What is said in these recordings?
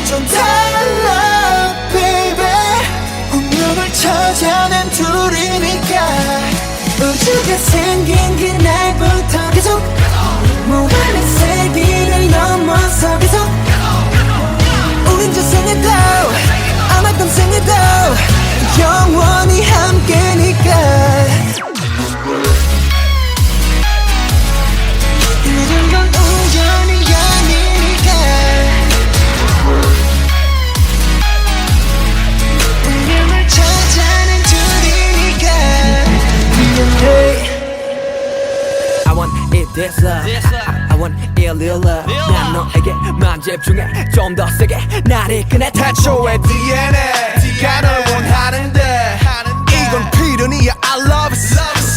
완전 달라 baby. 운명을 찾아낸 둘이니까. 우주가 생긴 그날부터 계속 무한의 세기를 넘어서 계속 우린 저 생에도 아마 평생에도 영원히 함께니까. 모든 건 우연이 아니니까. 운명을 찾아낸 둘이니까. I want it this love. I want it real love. 난 너에게만 집중해 좀 더 세게 나를 이끄네. 태초의 DNA가 널 원하는데 이건 필연이야. I love it.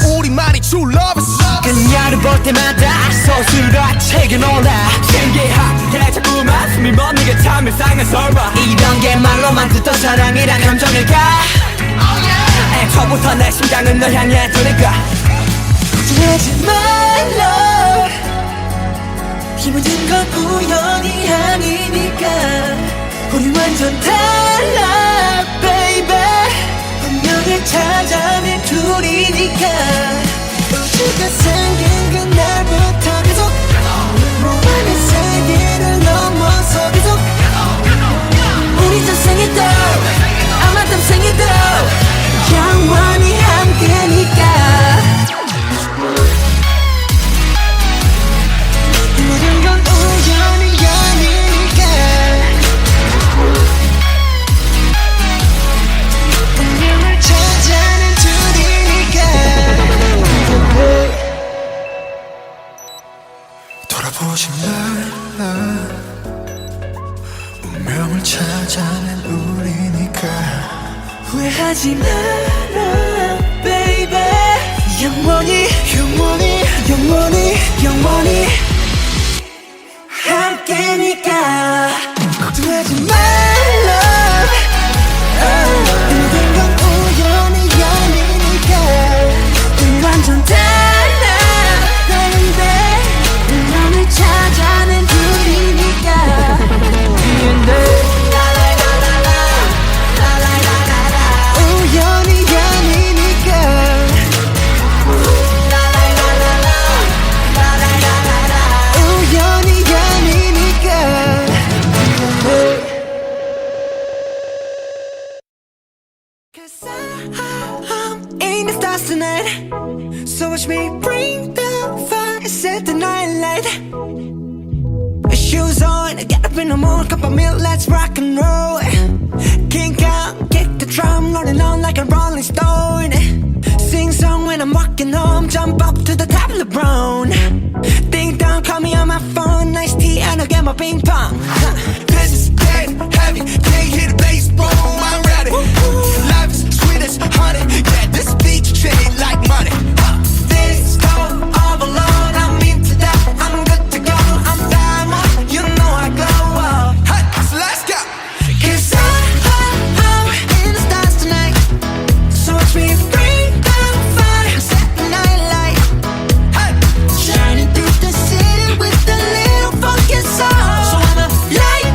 우리만이 true love it. 그녀를 볼 때마다 서술과 책에 놀라. 신기하게 자꾸만 숨이 멎는 참 이상한 설마. 이런 게 말로만 듣던 사랑이란 감정일까. 애초부터 내 심장은 널 향해 두니까. 하지 말라. 이 모든 건 우연이 아니니까. 우리 완전 달라 baby. 운명을 찾아낸 둘이니까. 우주가 생긴 그날부터 계속 무한의 세계를 넘어서 계속 우리 전생에도 아마 땀생에도 영원히 함께니까. 모든 건 우연이 아니니까. 운명을 찾아낸 둘이니까. 돌아보지 말라. 운명을 찾아낸 우리니까. 후회하지 마라 baby. 영원히 영원히 영원히 영원히 함께니까. 걱정하지 말라. 모든 건 우연이 아니니까. 우리 완전 달라 baby. 운명을 찾아낸 둘이니까. 우연이 아니니까. 우연이 아니니까. Cause I'm in the stars tonight. So watch me bring the fire, set the night light. Shoes on, get up in the morning, cup of milk, let's rock and roll. King Kong, kick the drum, rolling on like a rolling stone. Sing song when I'm walking home, jump up to the top of LeBron. Ding dong, call me on my phone, nice tea and I'll get my ping pong. This is dead heavy. Can't hit the bass, boom, I'm ready. Life is sweet as honey. Yeah, this beat treat like money. This go all alone, I'm into that, I'm good to go. I'm diamond, you know I glow up. Hey, so let's go. Cause I'm in the stars tonight. So watch me bring the fire, set the night light. Hey, Shining through the city with a little funky soul. So I'ma light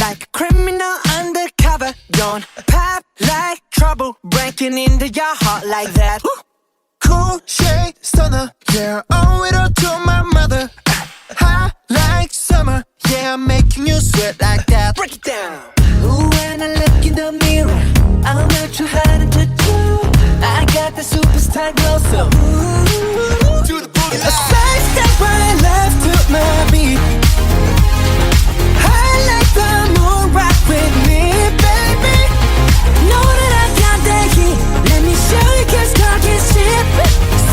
like a criminal undercover. Don't pop like trouble, breaking into your heart like that. Cool shade stunner, yeah, owe it all to my mother. Hot like summer, yeah, I'm making you sweat like that. Break it down. Ooh, when I look in the mirror, I'm not too hard to do. I got the superstar glow, so ooh, To the boogie a side step right left to my beat. I like the moon rock with me, baby. Know that I got that heat. Let me show you, 'cause talk is cheap.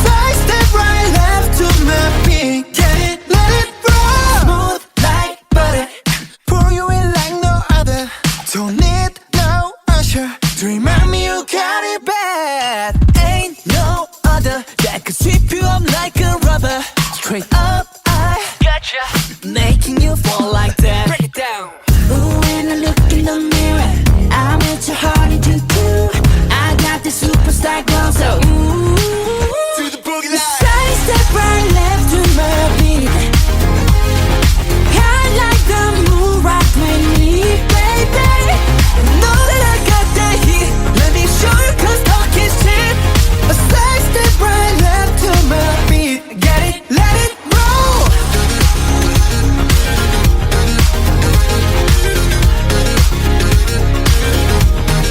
Side step right left to my beat. Get it, let it roll. Smooth like butter. Pour you in like no other. Don't need no usher to remind me you got it bad. Ain't no other that could sweep you up like a rubber. Straight up, I gotcha, making you fall like that. Break it down. Ooh, when I look in the mirror, I'm at your heart to do. I got the superstar glow, so ooh, To the boogie line. side step right left to my beat. I like the moon rock with me, baby. Know that I got that heat. Let me show you, 'cause talk is cheap. A side step right left to my beat. Get it, let it roll.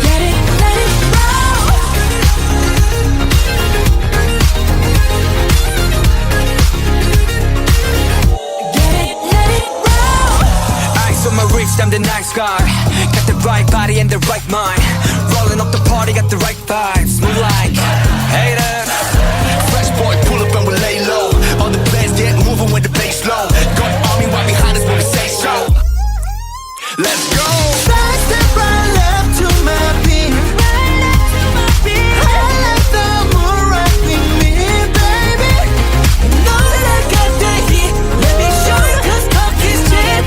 Get it, let it roll. Get it, let it roll. Eyes on my wrist, I'm the nice guy. Got the right body and the right mind. Rolling up the party, got the right vibes. Move like haters. Fresh boy, pull up and we lay low. All the players get moving with the bass low. Got army right behind us when we say so. Let's go. Side step right left to my beat. I like the moon rock with me, baby. Know that I got that heat. Let me show you, 'cause talk is cheap.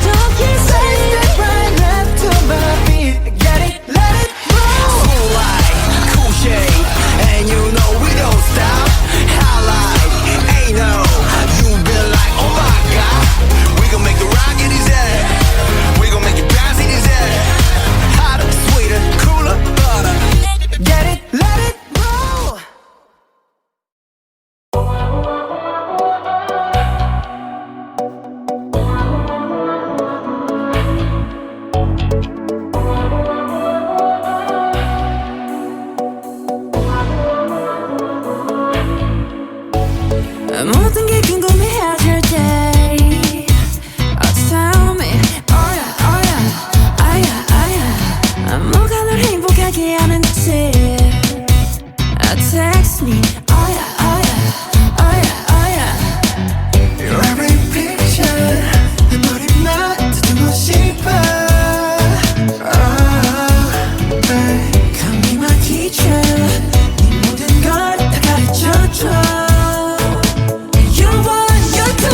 Side step right left to my beat. Get it, let it roll. Cool like cool shade, and you know we don't stop. Highlight, ain't no. You been like, oh my god. We gon' make it rock in his head. We gon' make it bounce in his head. Hotter, sweeter, cooler, butter. Get it, let it roll. 모든 게 궁금해질 때 tell me, oh yeah, oh yeah, oh yeah, oh yeah. 뭐가 널 행복하게 하는지 text me, oh yeah, oh yeah, oh yeah, oh yeah. Your every picture 내 머리만 듣고 싶어. Come be my teacher. 네 모든 걸 다 가르쳐줘. You want, you do.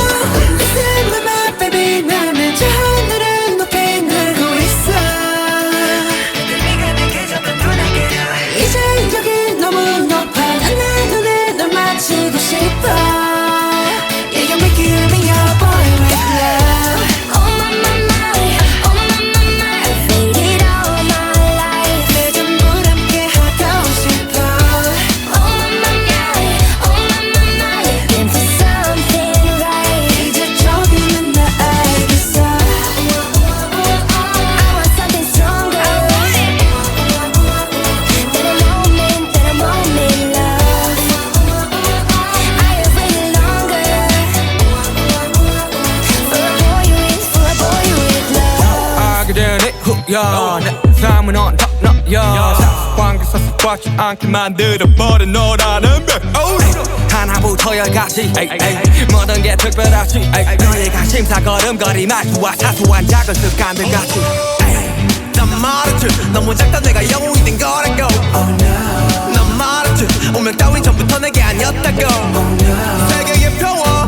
Listen to my baby. 나는 저 하늘을 높이 날고 있어. 네가 내게 잡은 눈에 이제 여기 너무 높아. 난 내 눈에 널 맞추고 싶어. Yeah, you make it me your boy with love. Oh my my my, oh my my my. I've waited all my life. 내 전부 함께 하고 싶어. Oh my my my, oh my my my. Looking for something right. 이제 조금은 나 알겠어. I want something stronger. That a moment, love. I have waited longer for a boy with love. 알게 되니 후야 내 삶은 언덕너야 사관계사 썩지 않게 만들어버린 너라는 별 하나부터 열까지 모든 게 특별하지 너희가 심사걸음거리 말투와 사소한 작은 습관들 같이 난 말했지 너무 작다 내가 영웅이 된 거라고 난 말했지 운명 따윈 전부터 내게 아니었다고 세계의 평화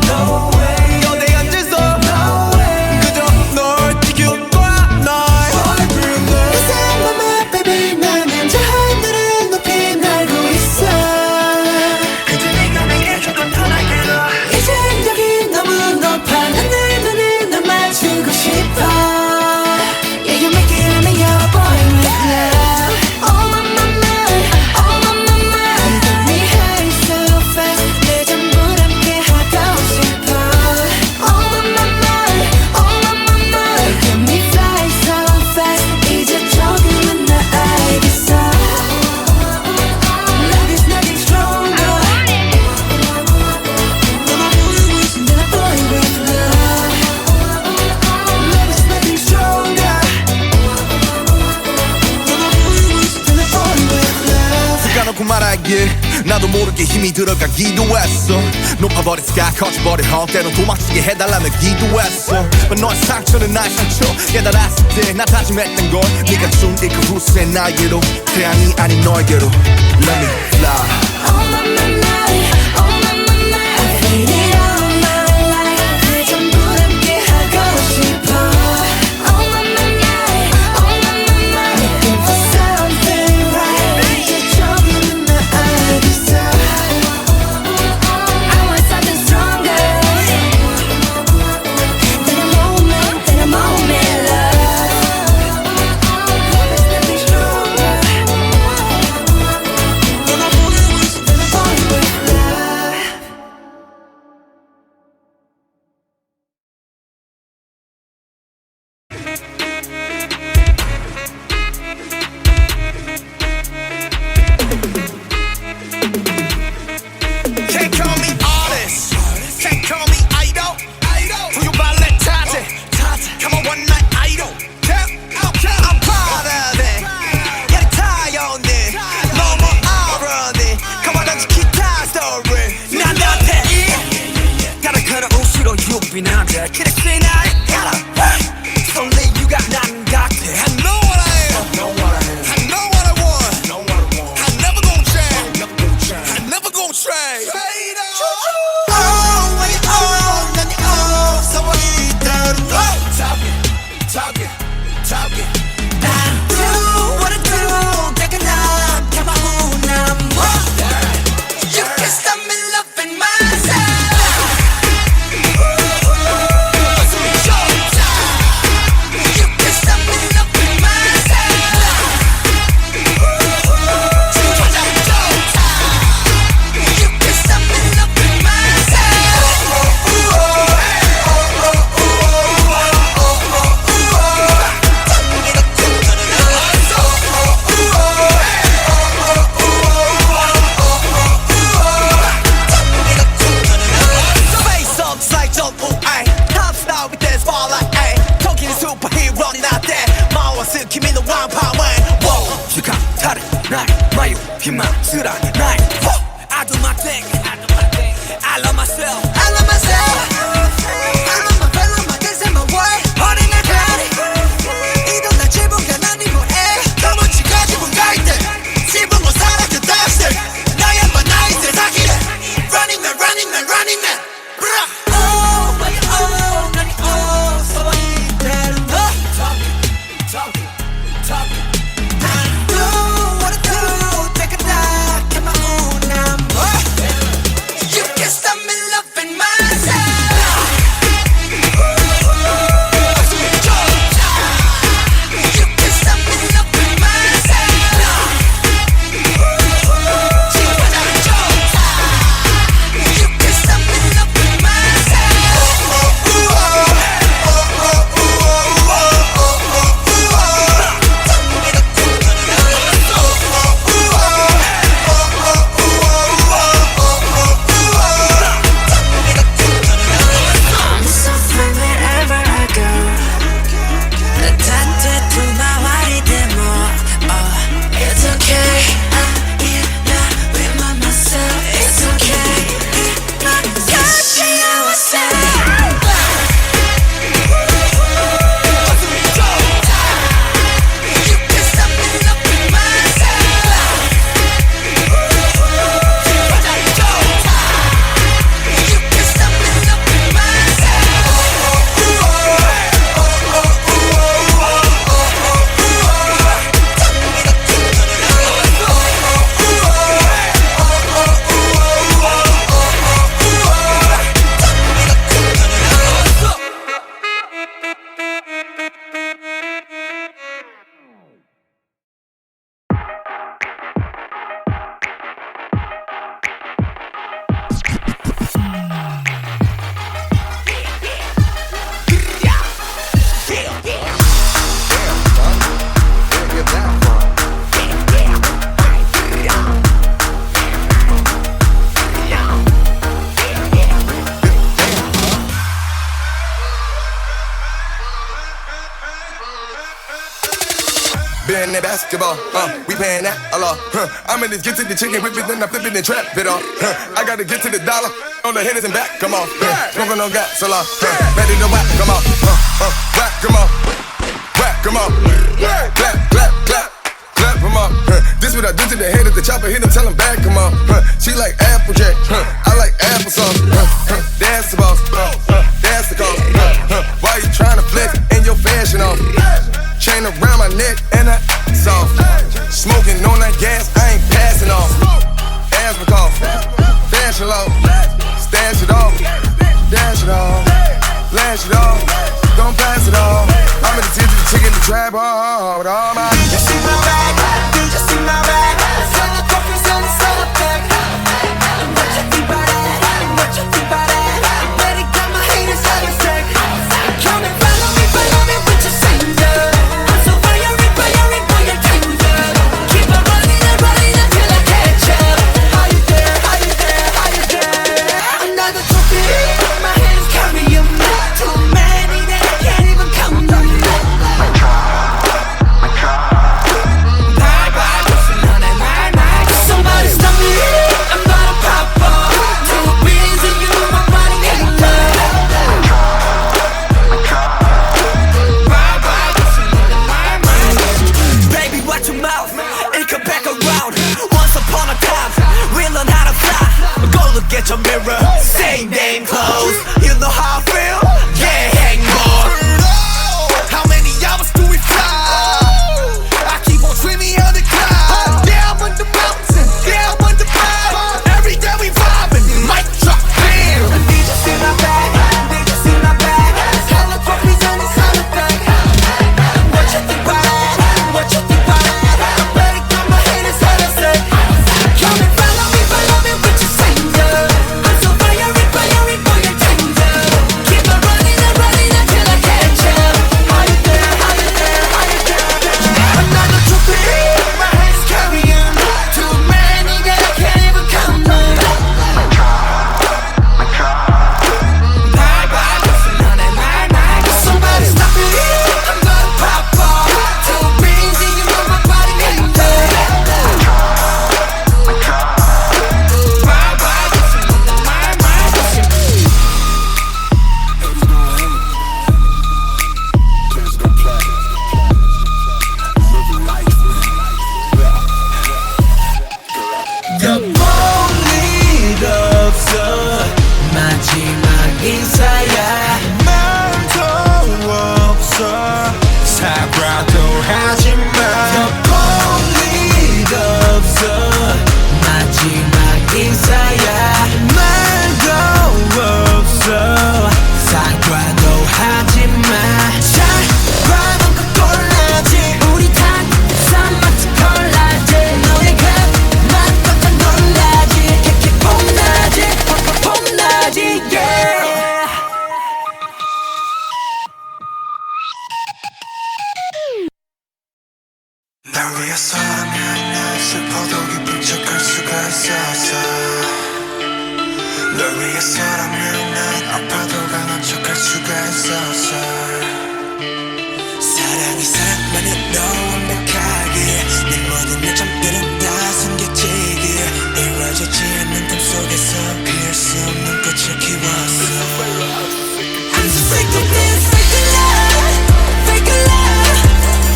거대한 질서 그저 널 지킬 거야 날 Listen to my baby. 나는 저 하늘을 높이 날고 있어. 그저 네가 내게 조금 더 날개로. 이제 여기 너무 높아. 난 내 눈에 널 맞추고 싶어. Yeah, you make it 나도 모르게 힘이 들어가기도 했어. 높아버린 스카 커져버린 헛 때론 도망치게 해달라며 기도했어. 너의 상처는 나의 상처 깨달았을 때 나 다짐했던 걸 네가 준 이 그 후세 나에게로 태양이 아닌 너에게로 Let me fly. All of my night, all of my night I faded all my life 그 전부 함께 하고 싶어. All of my night, all of my night Looking for something right 이제 처음 나 알겠어. I want something stronger than a moment love. Let me stronger than a falling with love. Can't call me artist, can't call me idol. Do you ballet tattoo? Come on, one night idol. I'm proud of it. Yeah, tired it. No more irony. Come on, let's keep that story. 난 너한테 다른 그런 웃으로 유빈한데 그렇지 날 알아. Only you got 나는 같아. I know what I am. I know what I want. I never gon' change. I never gon' trade. Oh, when you own, then you own. So what you done? Talking. I do what I do. Take a nap, come on, I'm you can stop me loving myself. You can stop me loving myself. You can stop me loving Face up, side jump, ooh, ay. Top star with this ball, ay. Talking superhero, not that. 마워스, kimi no one power. Whoa, 시간 다른 나의 마유 희망스런 나의 I do my thing I love myself I love myself. I love my fellow, my this and my way. 어린애 별이 이동 날 지붕에 난 이모해. 너무 지가지고 갈 때. 지붕으로 사라져 다시. 나야만 나의 세상이래. Running man. Bruh. Oh, when you own, 난 you own. So 이대로 너. Talking. I do what I do. Take a nap, come running that basketball. We paying that a lot. I'm in this get to the chicken, whip it, then I flip it and trap it off. I gotta get to the dollar. On the hitters and back, come on. Smoking on gas, a lot. Ready to whack, come on. Whack, come on. Whack, come on. Clap, clap, clap. Clap, come on. This what I do to the head of the chopper. Hit him, tell him back, come on. She like Applejack. I like applesauce. That's the boss. That's the cause. Why you tryna flex in your fashion off? Chain around my neck and I soft. Smoking on that gas, I ain't passing off. Asthma cough. Fashion low. Stash it off. Dash it off. Lash it off. Don't pass it off. I'm in the tip of the chicken, the trap hard with all my. Did you see my bag? Did you see my bag? Sell the coffees and the sell bag. What you think about that? What you think about that? Better got my haters out of sight. Come and follow me with your singer. I'm so fiery, boy, you're danger. Keep on running until I catch up. How you there? How you there? How you there? Another trophy, my hands carry 'em. Too many that I can't even count them. Somebody stop me, I'm gonna pop up. Too busy, you my body hater. Baby, watch your mouth, it come back around. Once upon a time, we learn how to fly. Go look at your mirror, same damn clothes. You know how I feel? Yeah, hang more. How many hours do we fly? I keep on dreaming of the cloud. Down on the mountain, down on the cloud. Every day we vibing, mic drop, bam. Did you see my bag? Did you see my bag? Hella trophies and it's all a bag. What you think about that? What you think about that? Better got my haters out of sight. Come and follow me with your singer. I'm so fiery, boy, you're danger. Keep on running until I catch up. How you there? How you there? How you there? Another trophy, my hands carry 'em. Too many that I can't even count them. Somebody stop me, I'm gonna pop off. Too busy, you know my body hater. 볼 일 없어 마지막 인사야 말도 없어 사과도 하지마 볼 일 없어 마지막 인사야 말도 없어 사과도 하지마 잘 봐놓고 골라지 우리 단산 마치 콜라지 너네가 맛봤자 놀라지 캐캐 폼나지 폼나지 yeah 날 위해서라면 난 슬퍼도 기쁜 척할 수가 있었어. 널 위해서라면 난 아파도 강한 척할 수가 있었어. 사랑이 사랑만은 너 완벽하게 내 모든 요점들은 다 숨겨지게 이루어지지 않는 꿈 속에서 피할 수 없는 꽃을 키웠어. I'm so sick of this fake love, fake love,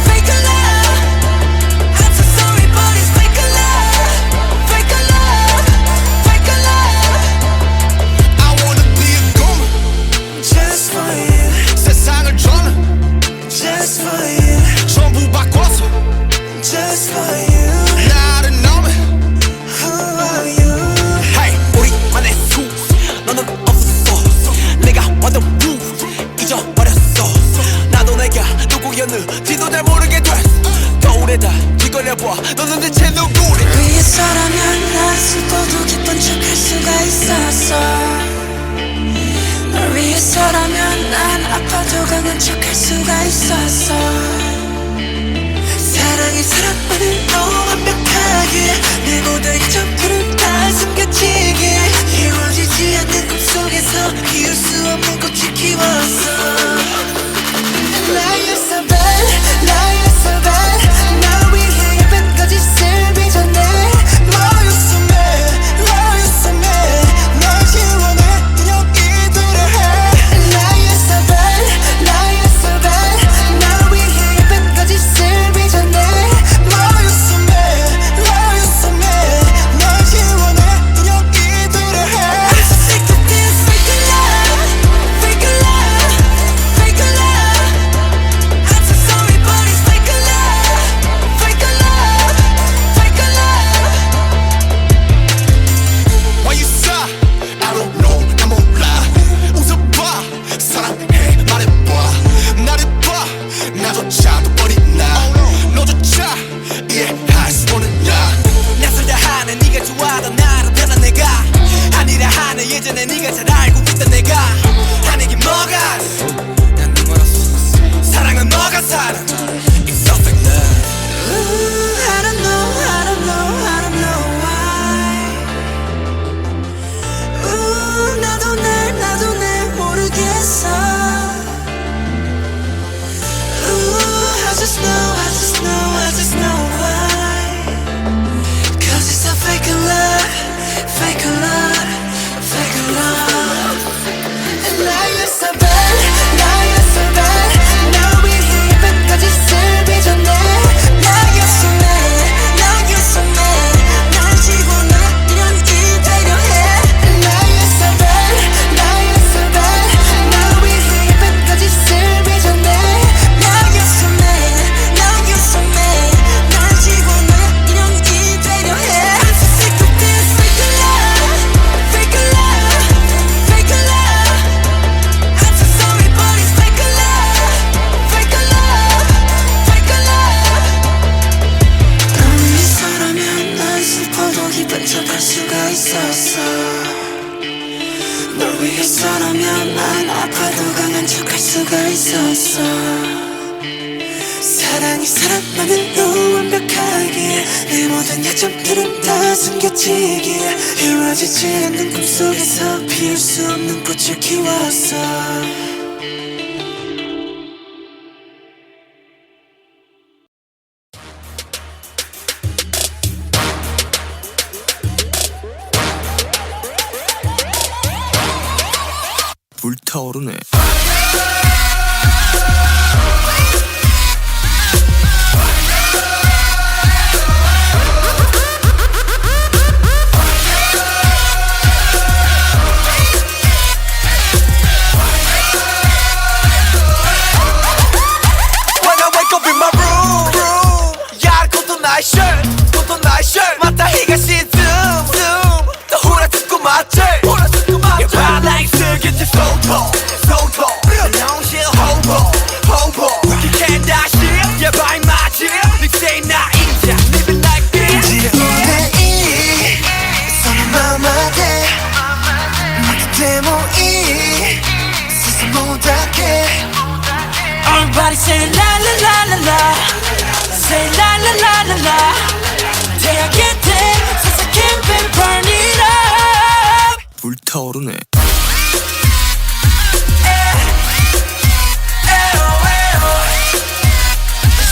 fake love. I'm so sorry, but it's fake love, fake love, fake love. I wanna be a goon Just for you, 세상을 저는 just for you, 전부 바꿔서 just for you. 나를 너무 Who are you? Hey 우리만의 수 너는 없었어 내가 완전 루 잊어버렸어 나도 내가 누구였는지도 잘 모르게 됐어 거울에다 뒤걸려봐 너는 대체 누구래 위해서라면 난 슬퍼도 기쁜 척할 수가 있었어 널 위해서라면 난 아파도 강한 척할 수가 있었어 사랑이 사랑만을 너무 완벽하게 내 모든 점들은 다 숨겨지게 이루어지지 않는 꿈속에서 피울 수 없는 꽃을 키웠어 Now you're so bad, now you're so bad 날 있었어. 사랑이 사랑만으로 완벽하기에 내 모든 약점들은 다 숨겨지기에 이루어지지 않는 꿈속에서 피울 수 없는 꽃을 키웠어. 불타오르네. 맞다 희가 시즘 또 후라치고 맞지 야 발라이스 getting so tall so tall long hobo You can't dash it 야 바이 맞지 닉세이 나 인자 living like this 이제 우리 서로 맘마대 막 데모이 세상 못하게 Everybody say la la la la la Say la la la la la 태양의 대 세상 캠페인 burn it up 불타오르네.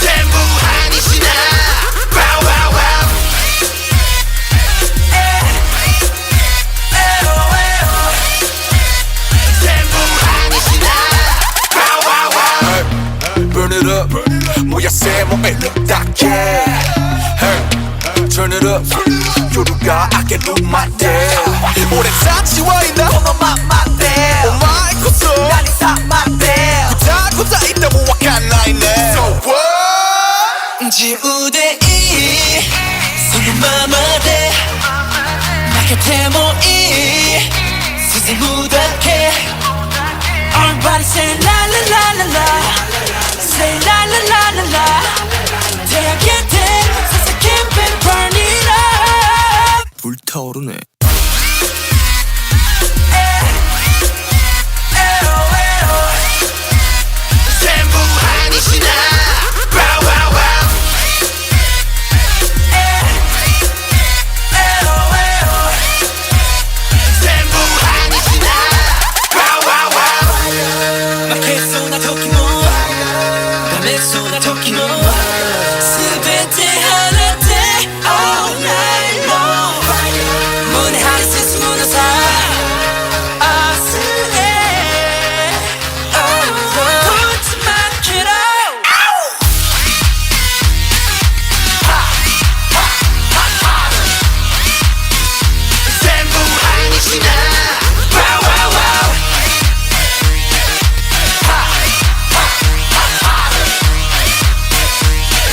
전부 아니시나 wow wow wow 전부 아니시나 wow wow wow Burn it up 뭐야 세모에 딱해 Hey Turn it up 요루가 I can do my damn 오래 사치와있나 너만 맞대 Oh my god 난 이상 맞대 고자 있다 모아간 나이네 So what 지우대이 서로 맘마대 나게 데모이 세상 무닥해 Everybody say la la la la la Say la la la la la 태양의 대 세상 캠페인 burn it up 불타오르네. 전부 아니시나 wow wow wow 전부 아니시나 wow wow wow 마케소나 토키모 다메소나 토키모 스베테 하나데 all night long 문의 하리스스 무너사 아스에 Put my kid out 전부 아니시나 wow wow wow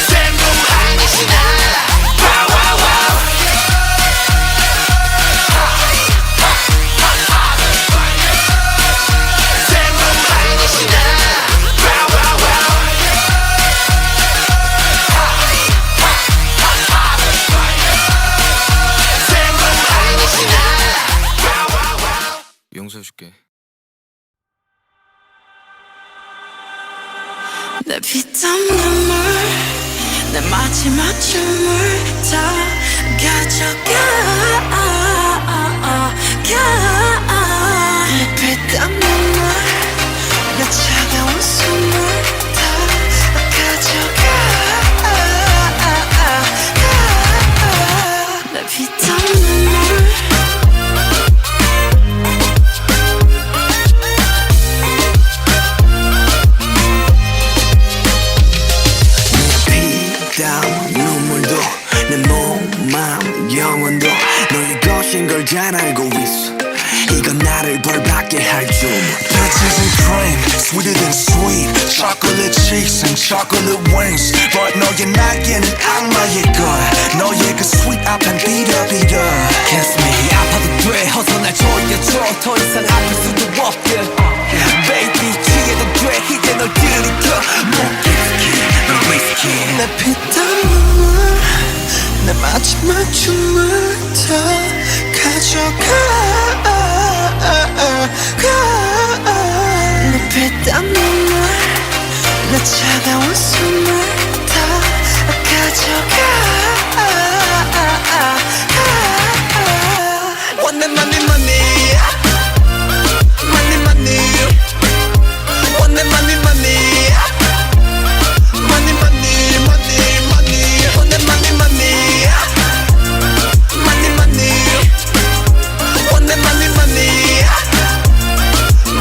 전부 아니시나 wow wow wow 전부 아니시나 wow wow wow 전부 아니시나 wow wow wow 용서해줄게. 내 피땀 눈물 내 마지막 춤을 다 가져가 내 피땀 눈물 내 차가운 숨을 다 가져가 내 피땀 눈물 피땀 눈물도 내 몸, 마음, 영혼도 너의 것인 걸 잘 알고 있어 이건 나를 벌받게 할 주문 Peaches and cream, sweeter than sweet Chocolate cheeks and chocolate wings But 너의 날개는 악마의 거야 너의 그 sweet 앞엔 비려비려 Kiss me 아파도 돼 어서 날 조여줘 더 이상 아플 수도 없게 Baby 취해도 돼 이제 널 들이켜 목기스키 널 위스키 내 피땀 눈물 내 마지막 춤을 다 가져가 내 피땀 눈물 차가운 숨을 다 가져가 원내 money money money money 원내 money money money money money money 원내 money money money money 원내 money money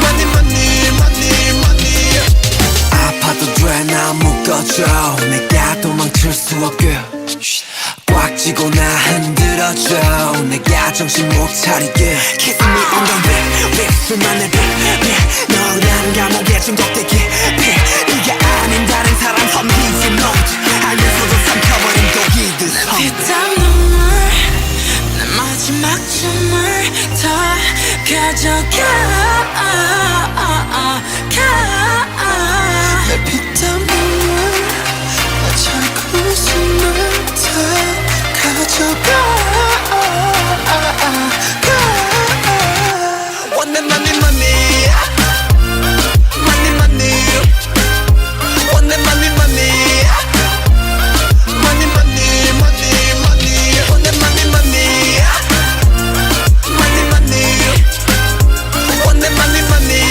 money money money money 아파도 돼 나 묶어줘 내가 도망칠 수 없게 꽉 쥐고 나 흔들어줘 내가 정신 못 차리게 Kiss me on the lip 립술만 내비 너란 감옥에 중독되기 네가 아닌 다른 사람 섬기지 못해 알면서도 삼켜버린 독이듯 피땀 눈물 내 마지막 춤을 다 가져가 내 피땀 눈물 내 차가운 숨을 다 가져가 원내 money money money money 원내 money money money money money money 원내 money money money money 원내 money money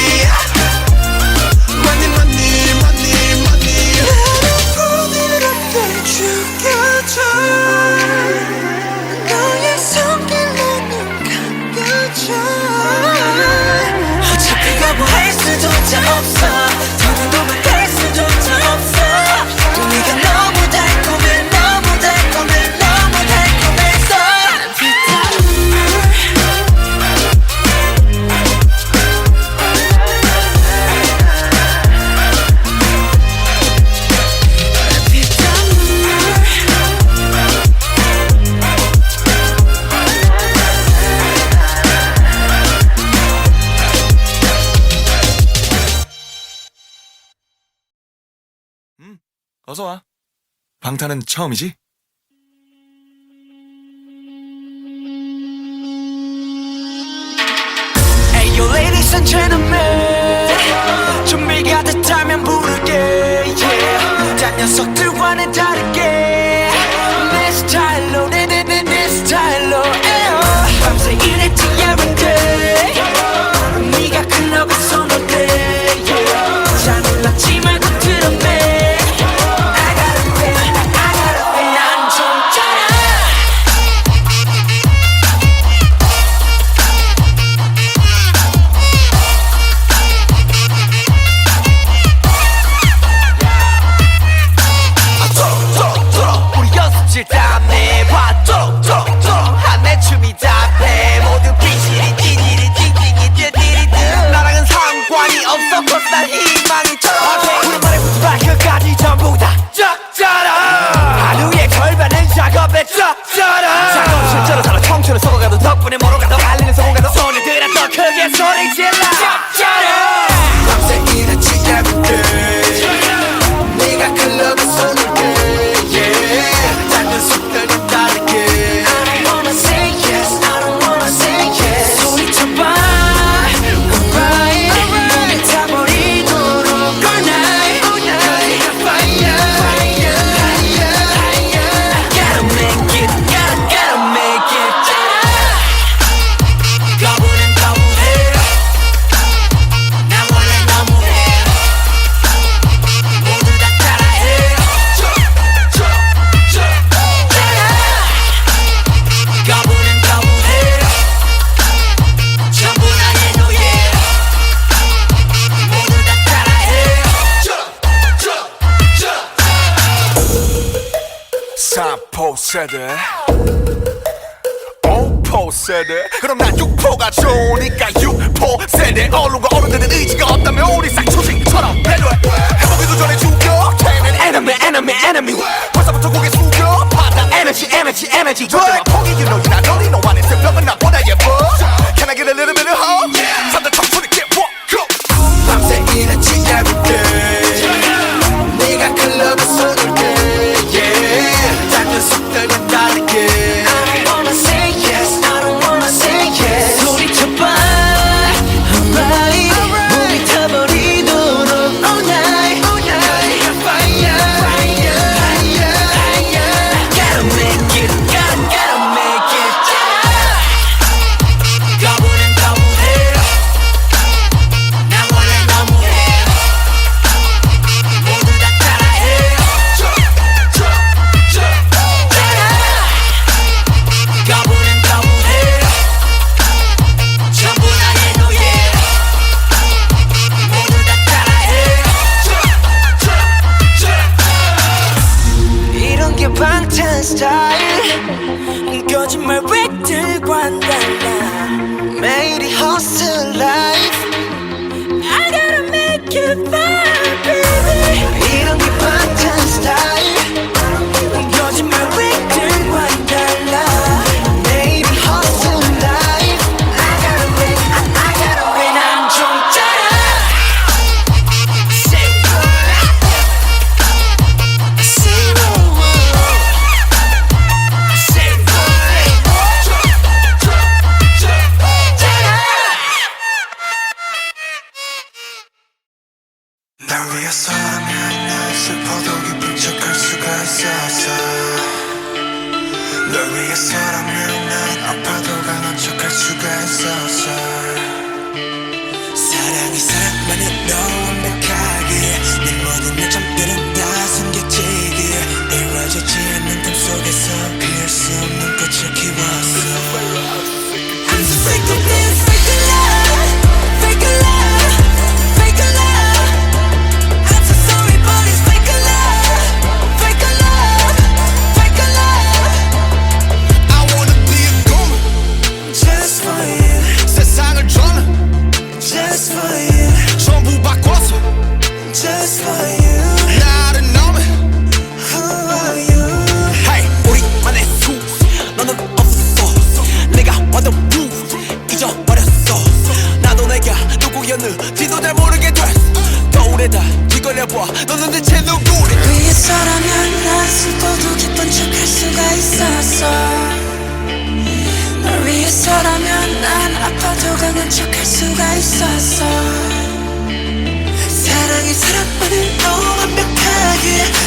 money money money money 나를 부드럽게 죽여줘 너의 손길로는 감겨줘 어차피 거부할 수조차 없어 더는 도망갈 수조차 없어 또 네가 너무 달콤해 너무 달콤해 너무 달콤해서 난 피땀 눈물 피땀 눈물 어서와. 방탄은 처음이지? Hey yo ladies and gentlemen 준비가 됐다면 부를게 yeah. 딴 녀석들과는 다르게 내 스타일로 내 스타일로 밤새 일했지 every day 네가 클럽에 손을 대 yeah. 잘 놀랐지 말고 들었네 I gotta pay 난 좀 짜라 우리 연습실 땀내 봐 톡톡톡 한내 춤이 답해 모두 비실이 찌질이 찡찡이 찌질이 나랑은 상관이 없어 cause 난 희망이 져 우리 머리부터 발끝까지 전부 다 쩍져라 하루의 절반은 작업에 쩍져라 작업 실제로 살아 청춘을 썩어가도 덕분에 모로가도 갈리는 성공가도 소녀들아 더 크게 소리 질러 쩍져라 밤새 일했지 every day 네가 클럽에 손을 대 yeah. 작은 숲들은 다르게 I don't wanna say yes, I don't wanna say yes 소리쳐봐 Alright 몸에 타버리도록 All night 그리가 fire Fire I gotta make it Gotta make it 거부는 거부해 나 원래 너무해 모두 다 따라해 거부는 거부해 전부 나의 노예 모두 다 따라해 사포 세대 5포 세대 그럼 난 6포가 좋으니까 6포 세대 언론과 어른들은 의지가 없다면 우리 싹초식처럼 배려해 해보기도 전에 죽여 Enemy enemy enemy 벌써부터 고개 숙여 받아 Energy energy energy 절대 포기 you know you're not lonely no one is 병은 나보다 예뻐 Can I get a little bit of hope? 삼들 청춘이 get walk go 밤새 일했지 every day 네가 클럽에 손을 대 yeah. 작은 숲들은 다르게 I don't wanna say yes, I don't wanna say yes 소리쳐봐 Alright 몸이 타버리도록 All night 날 위해서라면 난 슬퍼도 기쁜 척할 수가 있었어. 널 위해서라면 난 아파도 강한 척할 수가 있었어. 사랑이 사랑만으로 완벽하게 내 모든 약점들은 다 숨겨지기에 이루어지지 않는 꿈속에서 피울 수 없는 꽃을 키웠어. I'm so sick of this fake love, fake love, fake love. I'm so sorry but it's fake love, fake love, fake love. I wanna be a goon Just for you, 세상을 저는 just for you, 전부 바꿔서 just for you. 나를 넘어 Who are you? Hey, 우리만의 수 너는 없어 내가 완전 무 잊어버렸어. 나도 내가 누구였는지도 잘 모르게 됐어. 거울에다 뒤걸려봐 너는 대체 누구래. 위해서라면 난 슬퍼도 기쁜 척할 수가 있었어. 널 위해서라면 난 아파도 강한 척할 수가 있었어. 사랑이 사랑만으로 완벽하게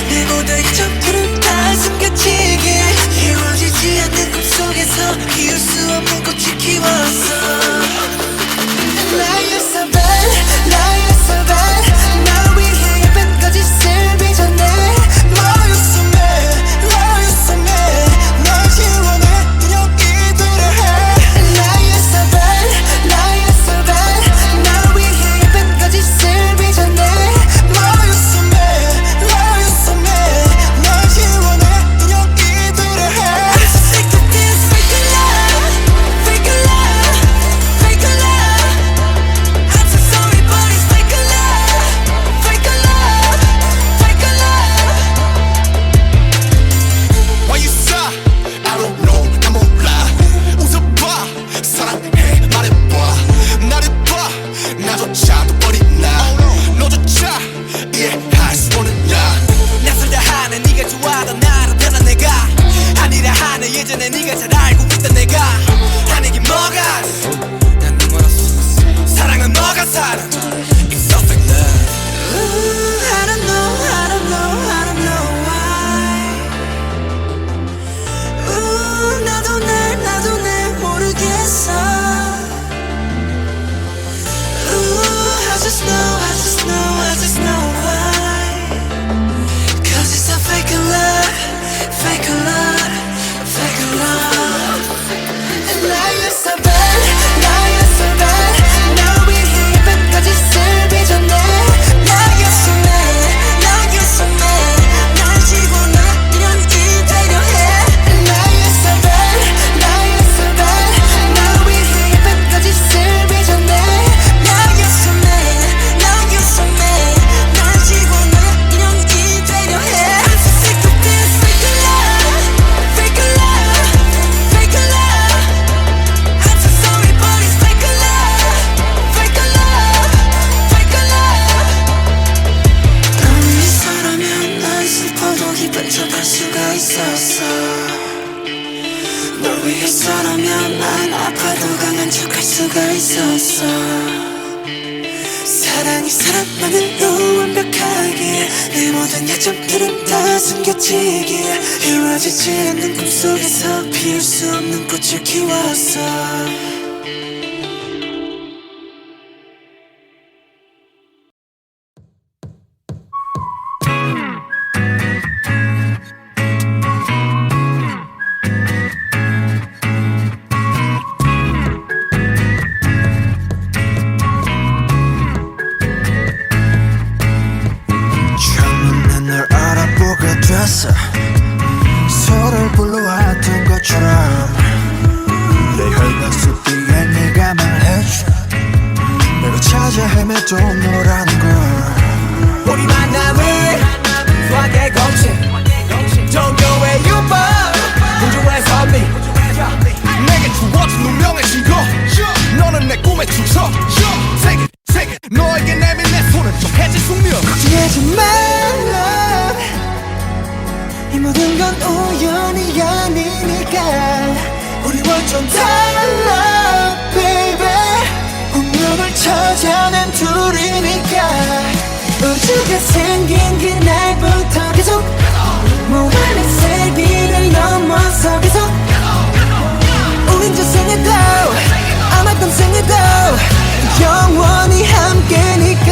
내 모든 약점들은 다 숨겨지게 이루어지지 않는 꿈속에서 피울 수 없는 꽃을 키웠어. Lie so bad, lie so bad. 날 위해 예쁜 거짓을 빚어내. Love you so mad, love you so mad. 널 지원해 그냥 이대로 해. Lie so bad, lie so bad. 날 위해 예쁜 거짓을 빚어내. Love you so mad, love you so mad. 널 지원해 그냥 이대로 해. I'm so sick of this fake love, fake love, fake love. I'm so sorry but it's fake love, fake love, fake love. Why you sigh? I don't know 난 몰라. 웃어봐 사랑해 말해봐. 나를 봐 나조차도 버린 나 너조차 이해할 수 없는 나. 낯설다 하는 네가 좋아하던 나로 변한 내가 아니라 하는 예전에 네가 잘 알고 있던 내가 하는 게 뭐가 난네 멀었어. 사랑은 뭐가 사랑 It's so fake love. Ooh, I don't know, I don't know, I don't know why. Ooh, 나도 날 모르겠어. Ooh, I just know, I just know, I just know why. 'Cause it's a fake love, fake love, fake love. And lie you so bad, lie you so bad. 날 위해 예쁜 거짓을 빚어내. Lie you so mad, lie you so mad. 날 지워놔 그냥 이대로 해. Lie you so bad, lie you so bad. 날 위해 예쁜 거짓을 빚어내. Lie you so mad, lie you so mad. 날 지워놔 그냥 이대로 해. I'm so sick of this fake love, fake love, fake love. I'm so sorry but it's fake love, fake love, fake love. 널 위해서라면 난 슬퍼도 기쁜 척할 수가 있었어. 널 위해서라면 난 아파도 강한 척할 수가 있었어. 사랑이 사랑만으로 완벽하게 내 모든 약점들은 다 숨겨지기에 이루어지지 않는 꿈속에서 피울 수 없는 꽃을 키웠어. 처음엔 널 알아보게 됐어. 서로를 불러왔던 것처럼 내 혈관 속 뒤에 네가 말해줘. 내가 찾아 헤매도 너라는 걸. 우리 만남을 수학의 공식 종교의 유법 우주의 선미 내게 주어진 운명의 거. 너는 내 꿈의 주석. 세계 너에게 내민 내 손은 정해진 숙명. 걱정하지 말라. 이 모든 건 우연이 아니니까. 우리 완전 달라 baby. 운명을 찾아낸 둘이니까. 우리 우주가 생긴 그날부터 계속 무한의 세기를 넘어서 계속 우린 저 생에도 아마 떤 생에도 영원히 함께니까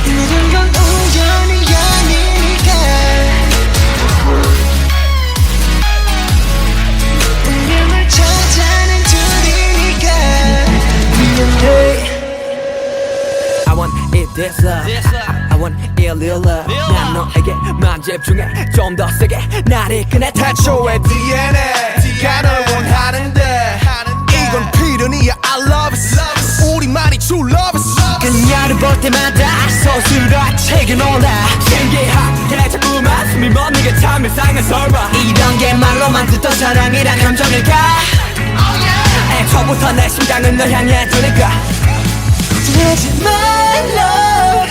모든 건 우연이 아니니까 운명을 찾아낸 둘이니까 I want it this love I want it real love 난 너에게만 집중해 좀 더 세게 날 이끄네 태초의 DNA 네가 널 원하는데 이건 필연이야 I love it 우리만이 true love it 그녀를 볼 때마다 서술아 책에 놀라 신기하게 자꾸만 숨이 멎는 게 참 이상한 설마 이런 게 말로만 듣던 사랑이란 감정일까 애초부터 내 심장은 널 향해 두니까 걱정하지 말라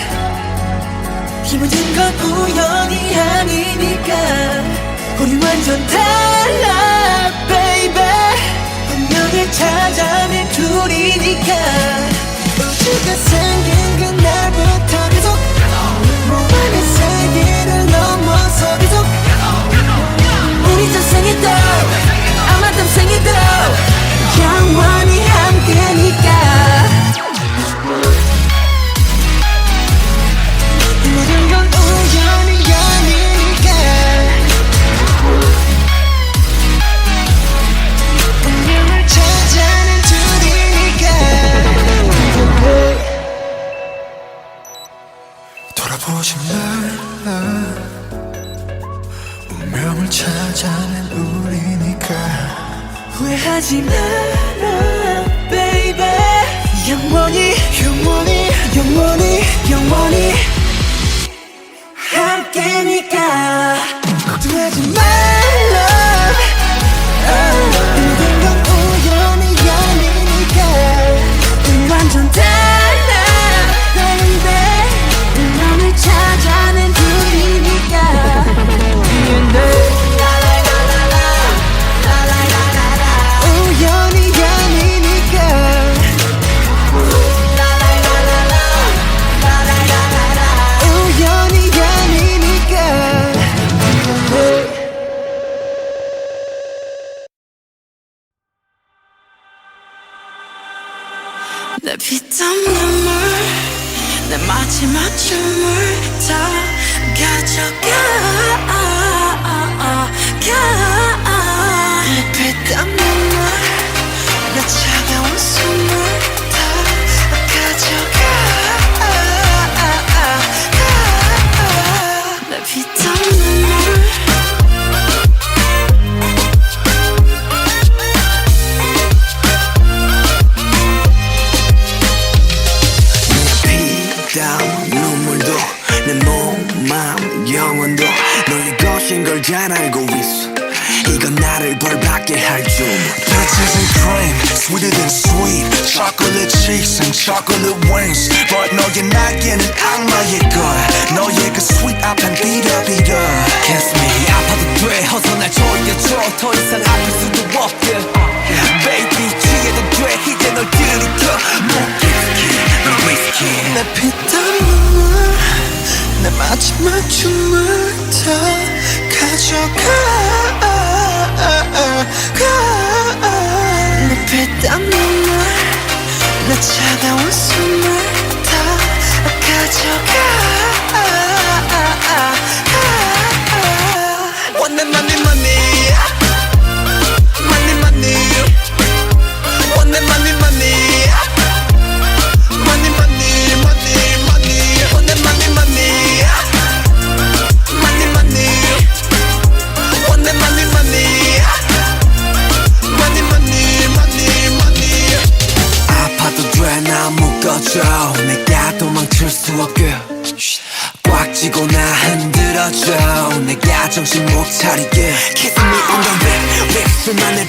이 모든 건 우연이 아니니까 우리 완전 달라 baby 운명을 찾아낸 둘이니까 우주가 생긴 그날부터 계속 무한의 세계를 넘어서 계속 우리 저 생에도 아마 다음 생에도 영원히 함께니까 모든 건 우연이 아니니까 운명을 찾아낸 둘이니까 돌아보지 말라 운명을 찾아낸 우리니까 후회하지 마라 baby 영원히 영원히 영원히 영원히 함께니까 걱정하지 말라 모든 건 우연이 아니니까 우리 완전 달라 baby 운명을 찾아낸 둘이니까 우연이 아니니까 우연이 아니니까 내 피땀 눈물 내 마지막 춤을 다 가져가 내 피땀 눈물 내 차가운 숨을 다 가져가 내 피땀 눈물 피땀 눈물도 내 몸, 마음, 영혼도 너의 것인 걸 잘 알고 있어 이건 나를 벌받게 할 줄 Peaches and cream, sweeter than sweet Chocolate cheeks and chocolate wings But 너의 날개는 악마의 걸 너의 그 sweet 앞엔 비려비려 Kiss me 아파도 돼 어서 날 조여줘 더 이상 아플 수도 없게 Baby 취해도 돼 이제 널 들이켜 너 whiskey 내 피땀 눈물 내 마지막 춤을 다 가져가 내 피땀 눈물 내 차가운 숨을 다 가져가 원내 money money money money 원내 money money money money money money 원내 money money money money 원내 money money money money money money 아파도 돼 나 묶어줘 내가 도망칠 수 없게 꽉 쥐고 나 흔들어줘 내가 정신 못 차리게 Kiss me on the lip 립술만 내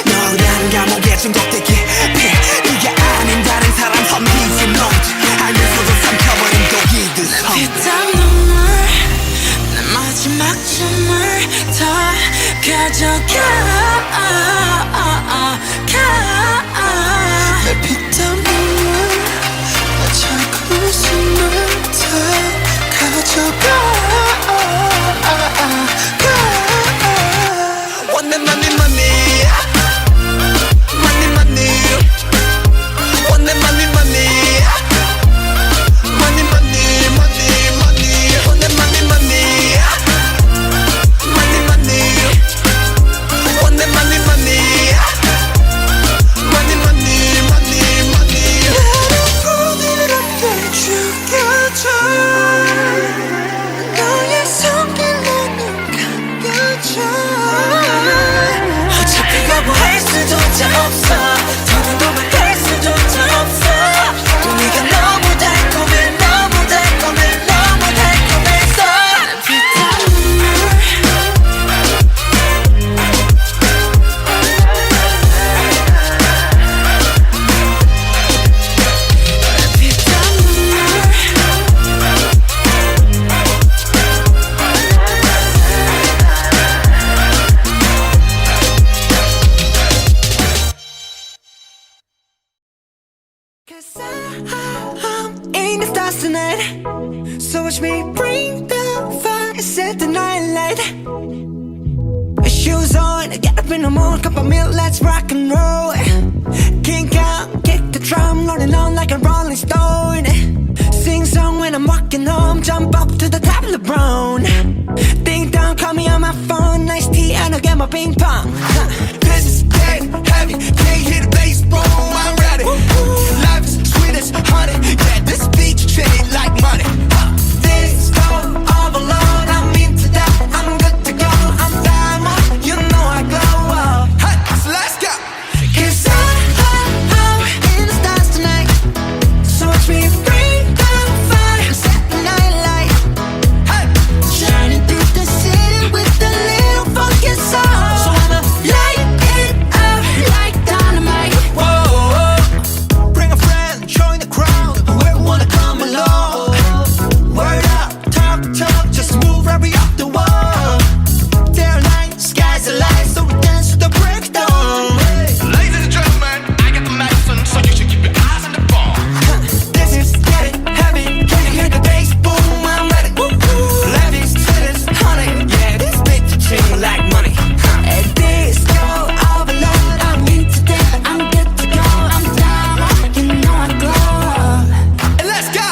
너란 감옥에 중독되게 네가 아닌 다른 사람 섬기지 못해 알면서도 삼켜버린 독이들 피땀 눈물 내 마지막 춤을 다 가져가 내 피땀 눈물 'Cause I'm in the stars tonight. So watch me bring the fire, set the night light. Shoes on, get up in the morning, cup of milk, let's rock and roll. Kink out, kick the drum, rolling on like a rolling stone. Sing song when I'm walking home, jump up to the top of the brown. Ding dong, call me on my phone, nice tea and I'll get my ping pong. This is getting heavy, can't hear the bass, boom, I'm ready. Life is sweet as honey, yeah, this beat treated like money. This go overload, I'm into that, I'm good to go, I'm diamond, you know I glow up. Hey, so let's go. 'Cause I'm in the stars tonight. So watch me bring the fire, set the night light. Hey, Shining through the city with a little funky soul. So I'ma light it up like dynamite. whoa, bring a friend, join the crowd, whoever wanna come along. Word up, talk, just move right up the wall. Day or night, sky's the light, so we dance to the breakdown. Ladies and gentlemen, I got the medicine, so you should keep your eyes on the ball. This is getting heavy, can you hear the bass? Boom, I'm ready. Life is sweet as honey, yeah, this beat ching like money. And this go overload, I'm into that, I'm good to go, I'm down, you know I glow. And let's go.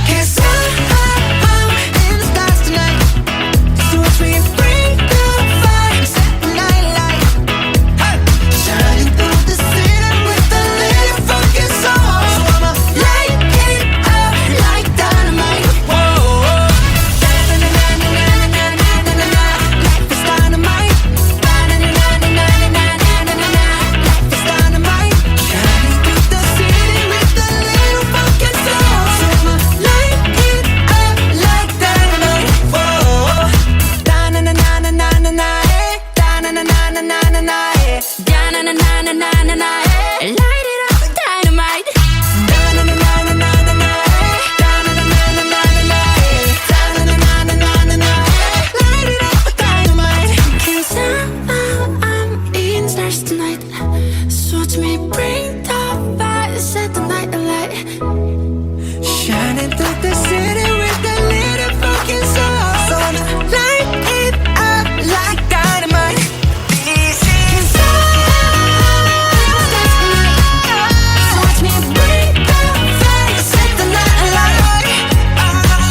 'Cause I'm in the stars tonight. So watch me bring the fire, set the night light. Hey, Shining through the city with a little funky soul. So I'ma light it up like dynamite. Na-na-na-na-na-na-na-na-na-na. Life is dynamite. Na-na-na-na-na-na-na-na-na. Life is dynamite. Shining through the city with a little funky soul. So I'ma light it up like dynamite. Da-na-na-na-na-na-na-na. Da-na-na-na-na-na-na. Da-na-na-na-na-na-na. Light it up like dynamite. Da-na-na-na-na-na-na. Da-na-na-na-na-na-na. Da-na-na-na-na-na-na. Light it up like dynamite. 'Cause I'm in the stars tonight. So watch me bring the fire, set the night alight. Shining through the city with a little fucking soul. So I'ma light it up like dynamite. This is so watch me bring the fire, set the night alight.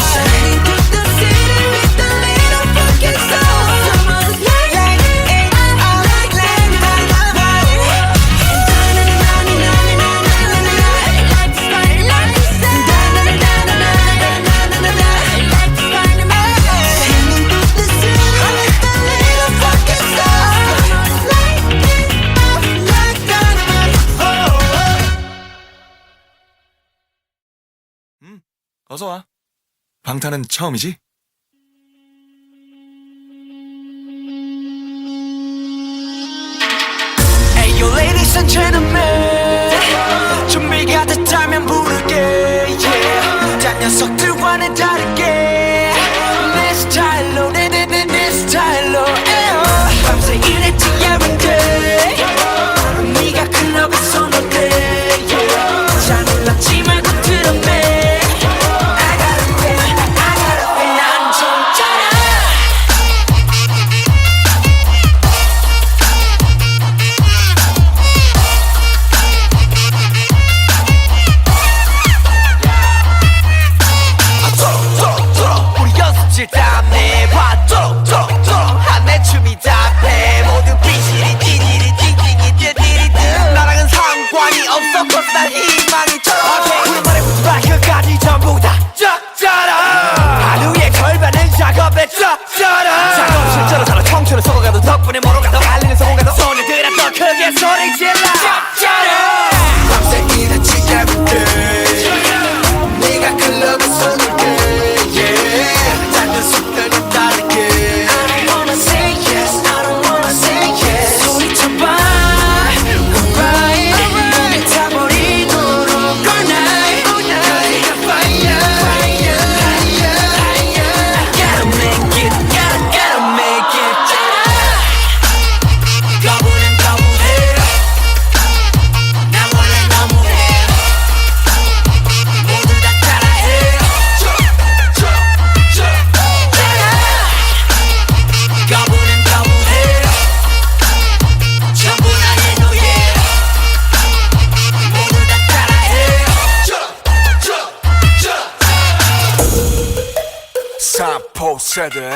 Shining through the city with a little fucking soul. So I'ma light it up like dynamite. Da-na-na-na-na-na-na-na-na. Life is dynamite. Da-na-na-na-na-na-na-na-na. Life is dynamite. Shining through the city with a little fucking soul. Light it up like dynamite. 어서 와. 방탄은 처음이지? Hey yo ladies and gentlemen 준비가 됐다면 부를게 yeah. 딴 녀석들과는 다르게 내 스타일로 내 스타일로 에어. 밤새 일했지 every day 네가 클럽에서 놀래 yeah. 잘 몰랐지 말고 들었네 I gotta be 난 좀 짜라 4세대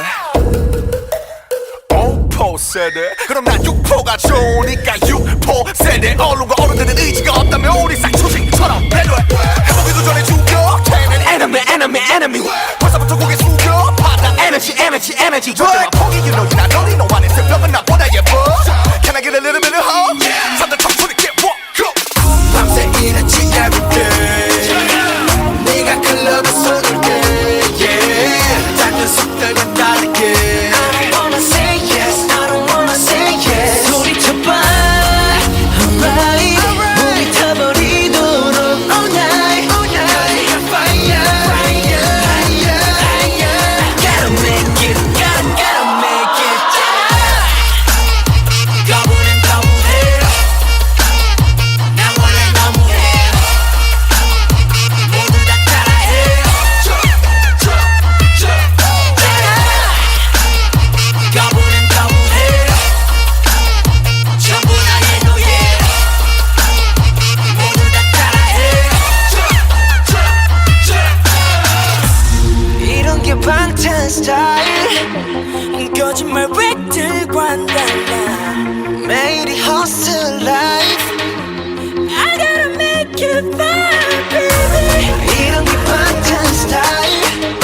5세대 그럼 난 6포가 좋으니까 6세대 언론과 어른들은 의지가 없다면 우리 쌍초식처럼 배려해 해보기도 전에 죽여 걔는 enemy 벌써부터 고개 숙여 받아 energy 절대만 포기 you know you're not lonely no one is a 벽은 나보다 예뻐 Can I get a little bit of hope? 산들 청소리 get walk go 밤새 일했지 everyday 네가 클럽에 쏟을 때 yeah 작은 속들과 다르게 거짓말 획들과는 달라 매일이 hustle life I gotta make it fun baby 이런 게 방탄 스타일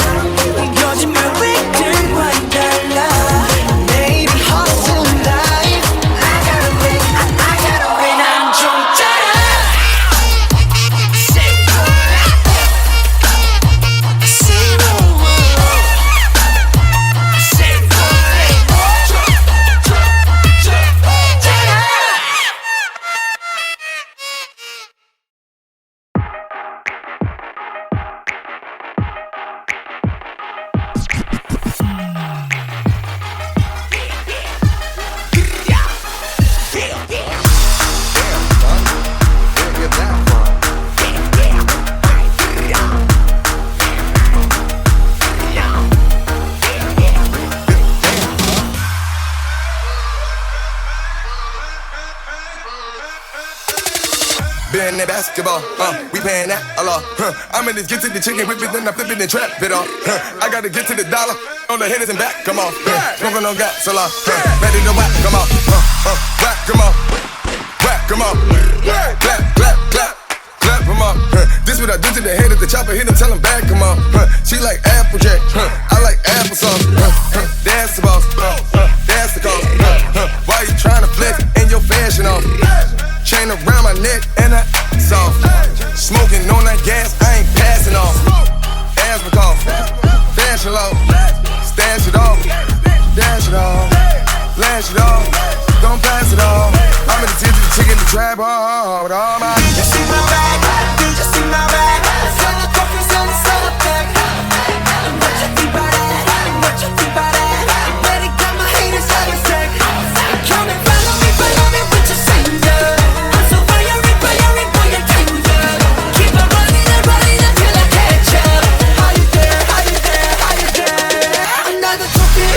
거짓말 획들과는 달라 매일이 hustle life I gotta make 난 좀 짜라 Say Been that basketball, we paying that a lot. I'm in this get to the chicken, whip it, then I flip it and trap it off. I gotta get to the dollar, on the hitters and back, come on. Smoking on gas a lot, ready to whack, come on. Whack, come on. Whack, come on. Clap, come on. This what I do to the head of the chopper, hit him, tell him back, come on. She like Applejack, I like applesauce. That's the boss, that's the cost. Why you tryna flex in your fashion off? Chain around my neck and I soft. Smoking on that gas, I ain't passing off. Asthma cough, fashion low. Stash it off, dash it off. Lash it off, don't pass it off. I'm in the tent of the chicken, the trap hard with all my. You see my bag, do you see my bag? Sell the coffee, sell the pack. What you think about that? What you think about that? Better got my haters out of sight. Come and follow me with your singer. I'm so fiery, boy, you're tender. Keep on running until I catch up. How you there? Another trophy,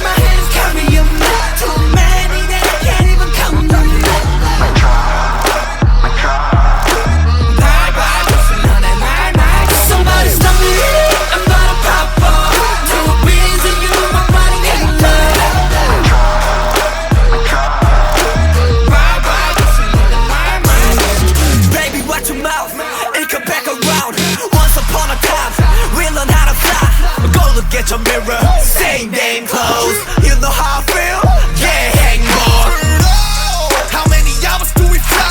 my hands carry you. Too many that I can't even count them. Somebody stop me, I'm about to pop off. Too busy, you know my body ain't love. Baby, watch your mouth, it come back around. Once upon a time, we learn how to fly. Go look at your mirror, same damn clothes. You know how I feel? Yeah, hang more. How many hours do we fly?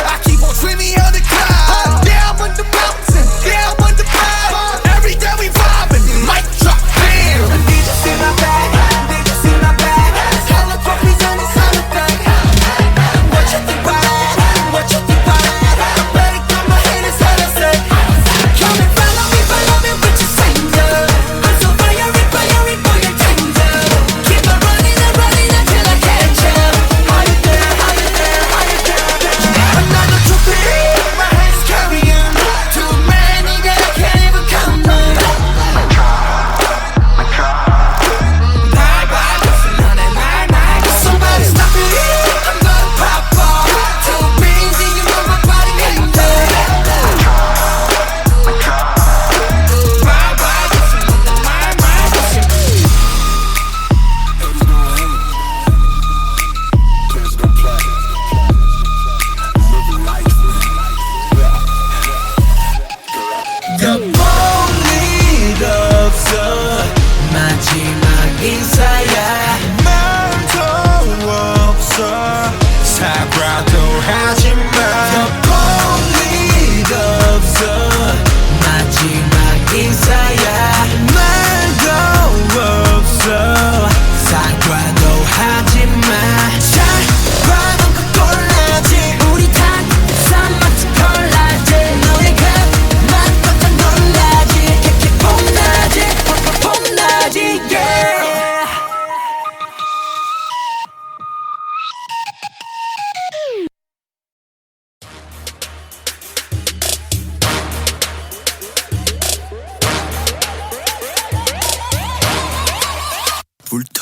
I keep on dreaming of the cloud. Down on the mountain, down on the cloud. Every day we vibing, mic drop, bam. Did you see my bag? Did you see my bag? Hella trophies and it's on the back. What you think about that? What you think about that? I better got my haters out of sight. Come and follow me with your singer. I'm so fiery, boy, you're tender.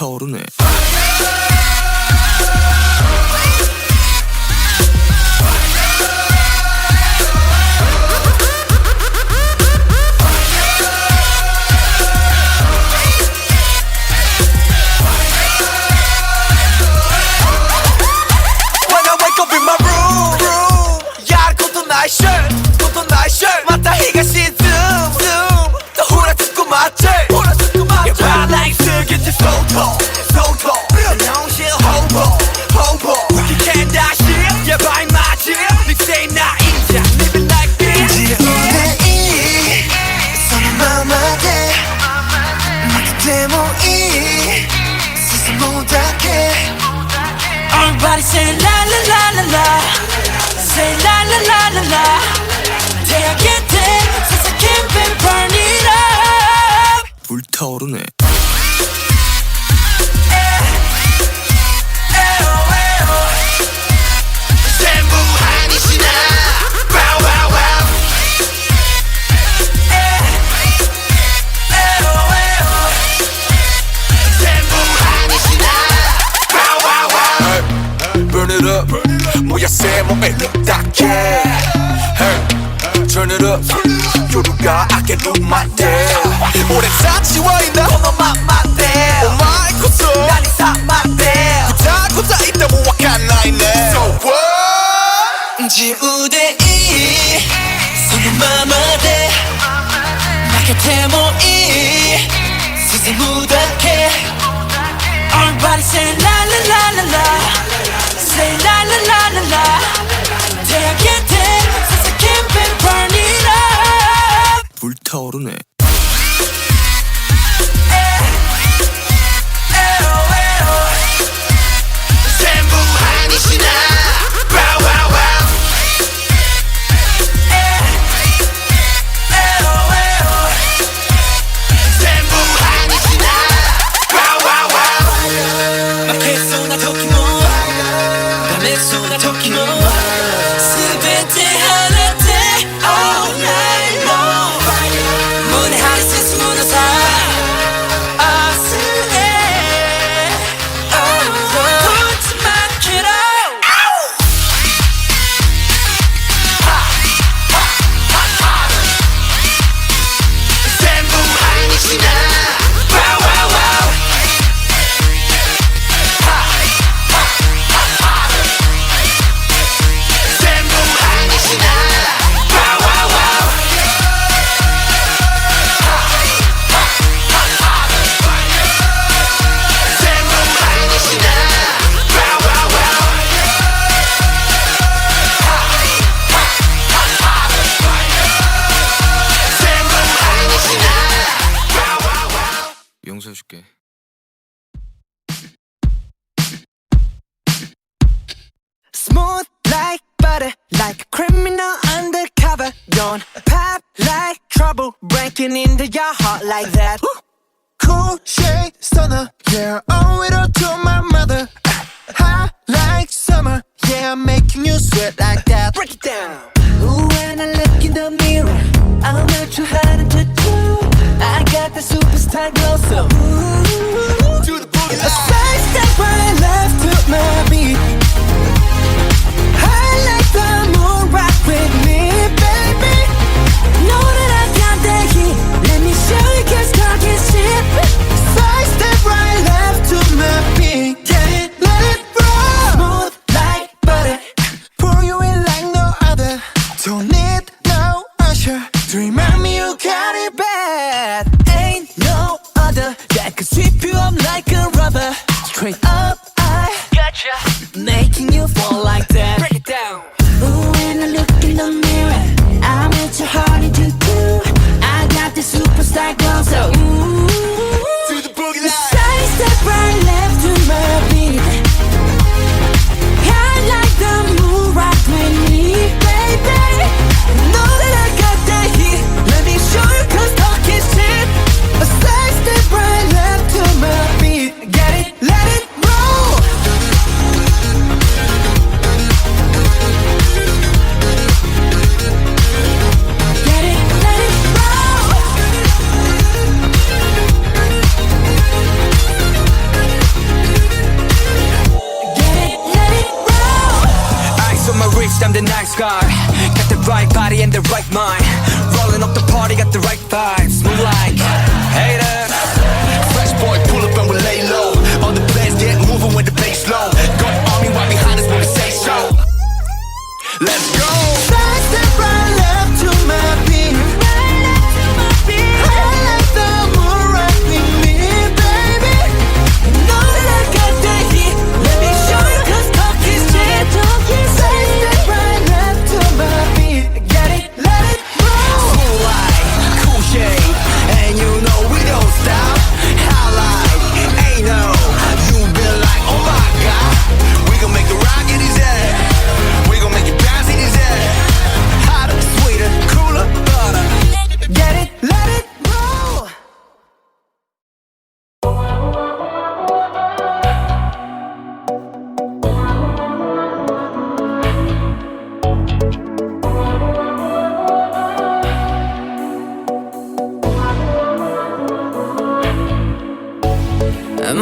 불타오르네. When I wake up in my room 야 그것도 나의 shirt 그것도 나의 shirt 맞다 히가시 또 후라치고 맞지 Yeah 발라이스 getting so tall 정신 hobo You can't dash it Yeah by magic 닉세이 나 인자 Living like this 지우대 손은 맘마대 나기 때문이 스스 못하게 Everybody say la la la la la Say la la la la la 태양의 대 세상 campaign burn it up 불타오르네. 전부 아니시나 Wow wow wow 전부 아니시나 Wow wow wow Burn it up 뭐야 세모에 딱해 Hey Turn it up 요루가 I can do my damn 오랜 사치와인다 너만 맞대 Oh my god 난 이상 맞대 고자 있다 모아간 나이네 So what 지우대 손은 맘마대 나게 태모이 스스 못하게 Everybody say la la la la la Say la la la la la 태양의 대 세상 campaign burn it up 불타오르네. 전부 아니시나 Wow wow wow 전부 아니시나 Wow wow wow 마케소나 토키모 다메소나 토키모 스베테 하나테 all night long 무대하리 스스 무너사 아스에 Put my kid out 전부 아니시나 Wow wow wow 전부 아니시나 Wow wow wow 전부 아니시나 Wow wow wow 전부 아니시나 Wow wow wow 용서해줄게. Smooth like butter, like a criminal undercover. Don't pop like trouble, breaking into your heart like that. Cool shade stunner, yeah, owe it all to my mother. Hot like summer, yeah, I'm making you sweat like that. Break it down. Ooh, when I look in the mirror, I'm not too hard to do. I got the superstar glow, so ooh, Do the boogie a side step right left to my beat. I like the moon rock with me, baby. Know that I got that heat. Let me show you 'cause talk is cheap. Side step right left to my beat. Get it, let it roll. Smooth like butter. Pour you in like no other. Don't need no usher to remind me you got it bad. Ain't no other that could sweep you up like a rubber. Straight up, I gotcha. Making you fall like that. Break it down. Ooh, when I look in the mirror, I'm at your heart into two. I got the superstar glow, so ooh. Do the boogie line Side step right left to my beat. I like the moon rock with me, baby. Know that I got that heat. Let me show you 'cause talk is cheap. A side step right left to my beat. Get it, let it roll. sky. Got the right body and the right mind. Rolling up the party, got the right vibes. Move like haters. Fresh boy, pull up and we lay low. All the players get moving with the bass low. Got the army right behind us when we say so. Let's go. Side step right left to my beat. I like the moon right with me, baby. You know that I got the heat. Let me show you 'cause talk is cheap. Side step right left to my beat. Get it, let it roll. Cool light, cool shade, and you know we don't stop. Highlight, ain't no, you been like, oh my god. We gon' make it rock in his head. We gon' make it bounce in his head. Hotter, sweeter, cooler, butter. Get it, let it roll.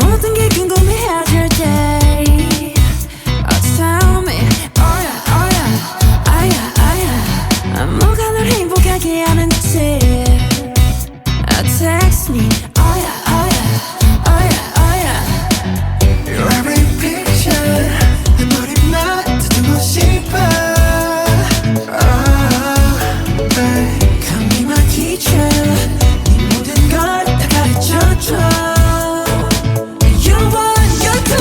모든 게 궁금해질 때 tell me, oh yeah, oh yeah, oh yeah, oh yeah. 뭐가 널 행복하게 하는지 text me, oh yeah, oh yeah, oh yeah, oh yeah. Your every picture 내 머리만 듣고 싶어. Oh, babe, come be my teacher. 네 모든 걸 다 가르쳐줘. You want, you do.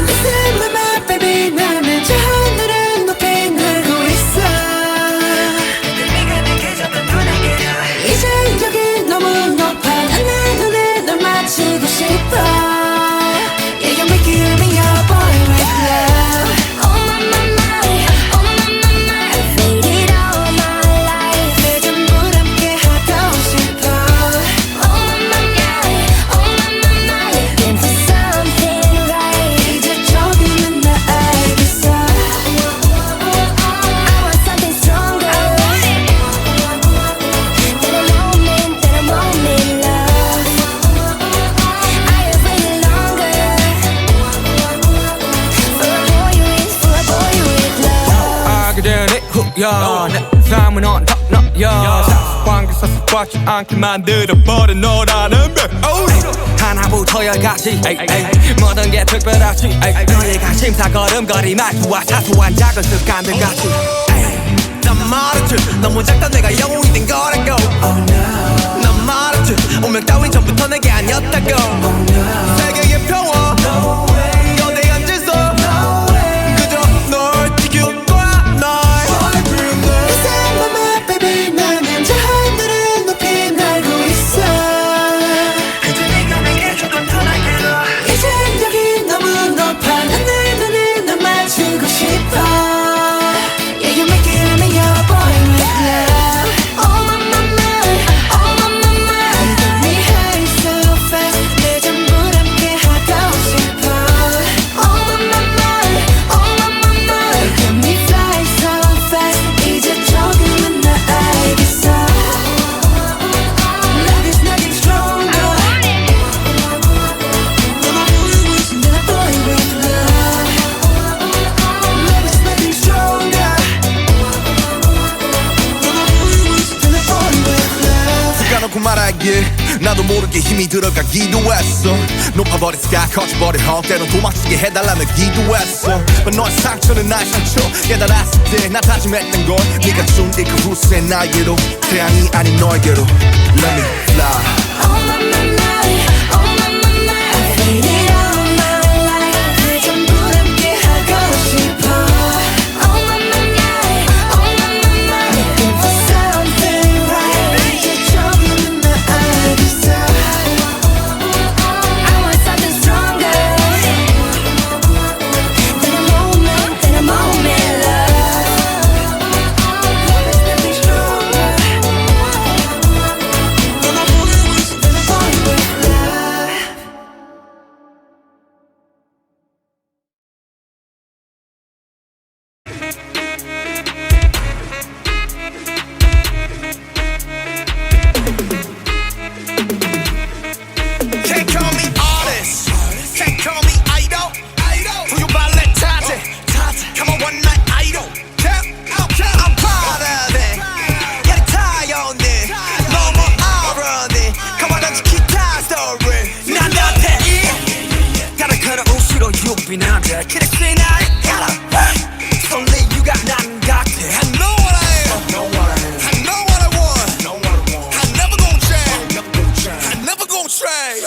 Listen to my baby. 나는 저 하늘을 높이 날고 있어. 네가 내게 잡은 눈에게 이제 여기 너무 높아. 난 내 눈에 널 맞추고 싶어. Yeah, you make it me your boy with love. Oh my my my, oh my my my. Made it all my life. 내 전부 함께 하고 싶어. Oh my my my, oh my my my. Looking for something right. 이제 조금은 나 알겠어. I want something stronger. That a moment, love. I have waited longer for a boy with love. 알게 되니 후야 내 삶은 on top 너야 사소한 게 사소하지 않게 만들어버린 너라는 배 하나부터 열까지 모든 게 특별하지 너의 관심사 걸음걸이 말투와 사소한 작은 습관들 같이 난 말했지 너무 작다 내가 영웅이 된 거라고 난 말했지 운명 따윈 전부터 내게 아니었다고 세계의 평화 거대한 질서 그저 널 지킬 거야 날 Listen to my baby. 나는 저 하늘을 높이 날고 있어. 그저 네가 내게 조금 더 날개로 이제 여기 너무 높아. 난 내 눈에 널 맞추고 싶어. Yeah, you make it me your boy with love. Oh my my my, oh my my my. You get me high so fast. 내 전부 함께 하고 싶어. Oh my my my, oh my my my. You get me fly so fast. 이제 조금은 나 알겠어. Love is nothing stronger. Than a boy with love. Love is nothing stronger. Than a boy with love. 까놓고 말하길 나도 모르게 힘이 들어가기도 했어. 높아버린 sky 커져버린 헛 때론 도망치게 해달라며 기도했어. 너의 상처는 나의 상처 깨달았을 때 나 다짐했던 건 네가 준 이 그 후세 나에게로 태양이 아닌 너에게로 Let me fly. Oh my my my, oh my my my. I've waited all my life. 내 전부 함께 하고 싶어. Oh my my my, oh my my my. Looking for something right. 이제 조금은 나 알겠어. I want something stronger. Than a moment, love. Love is nothing stronger. Than a boy with love. 남자 그렇게 나를 알아 Only you got 나는 같아 I know what I am I know what I want I never gon' change I never gon' trade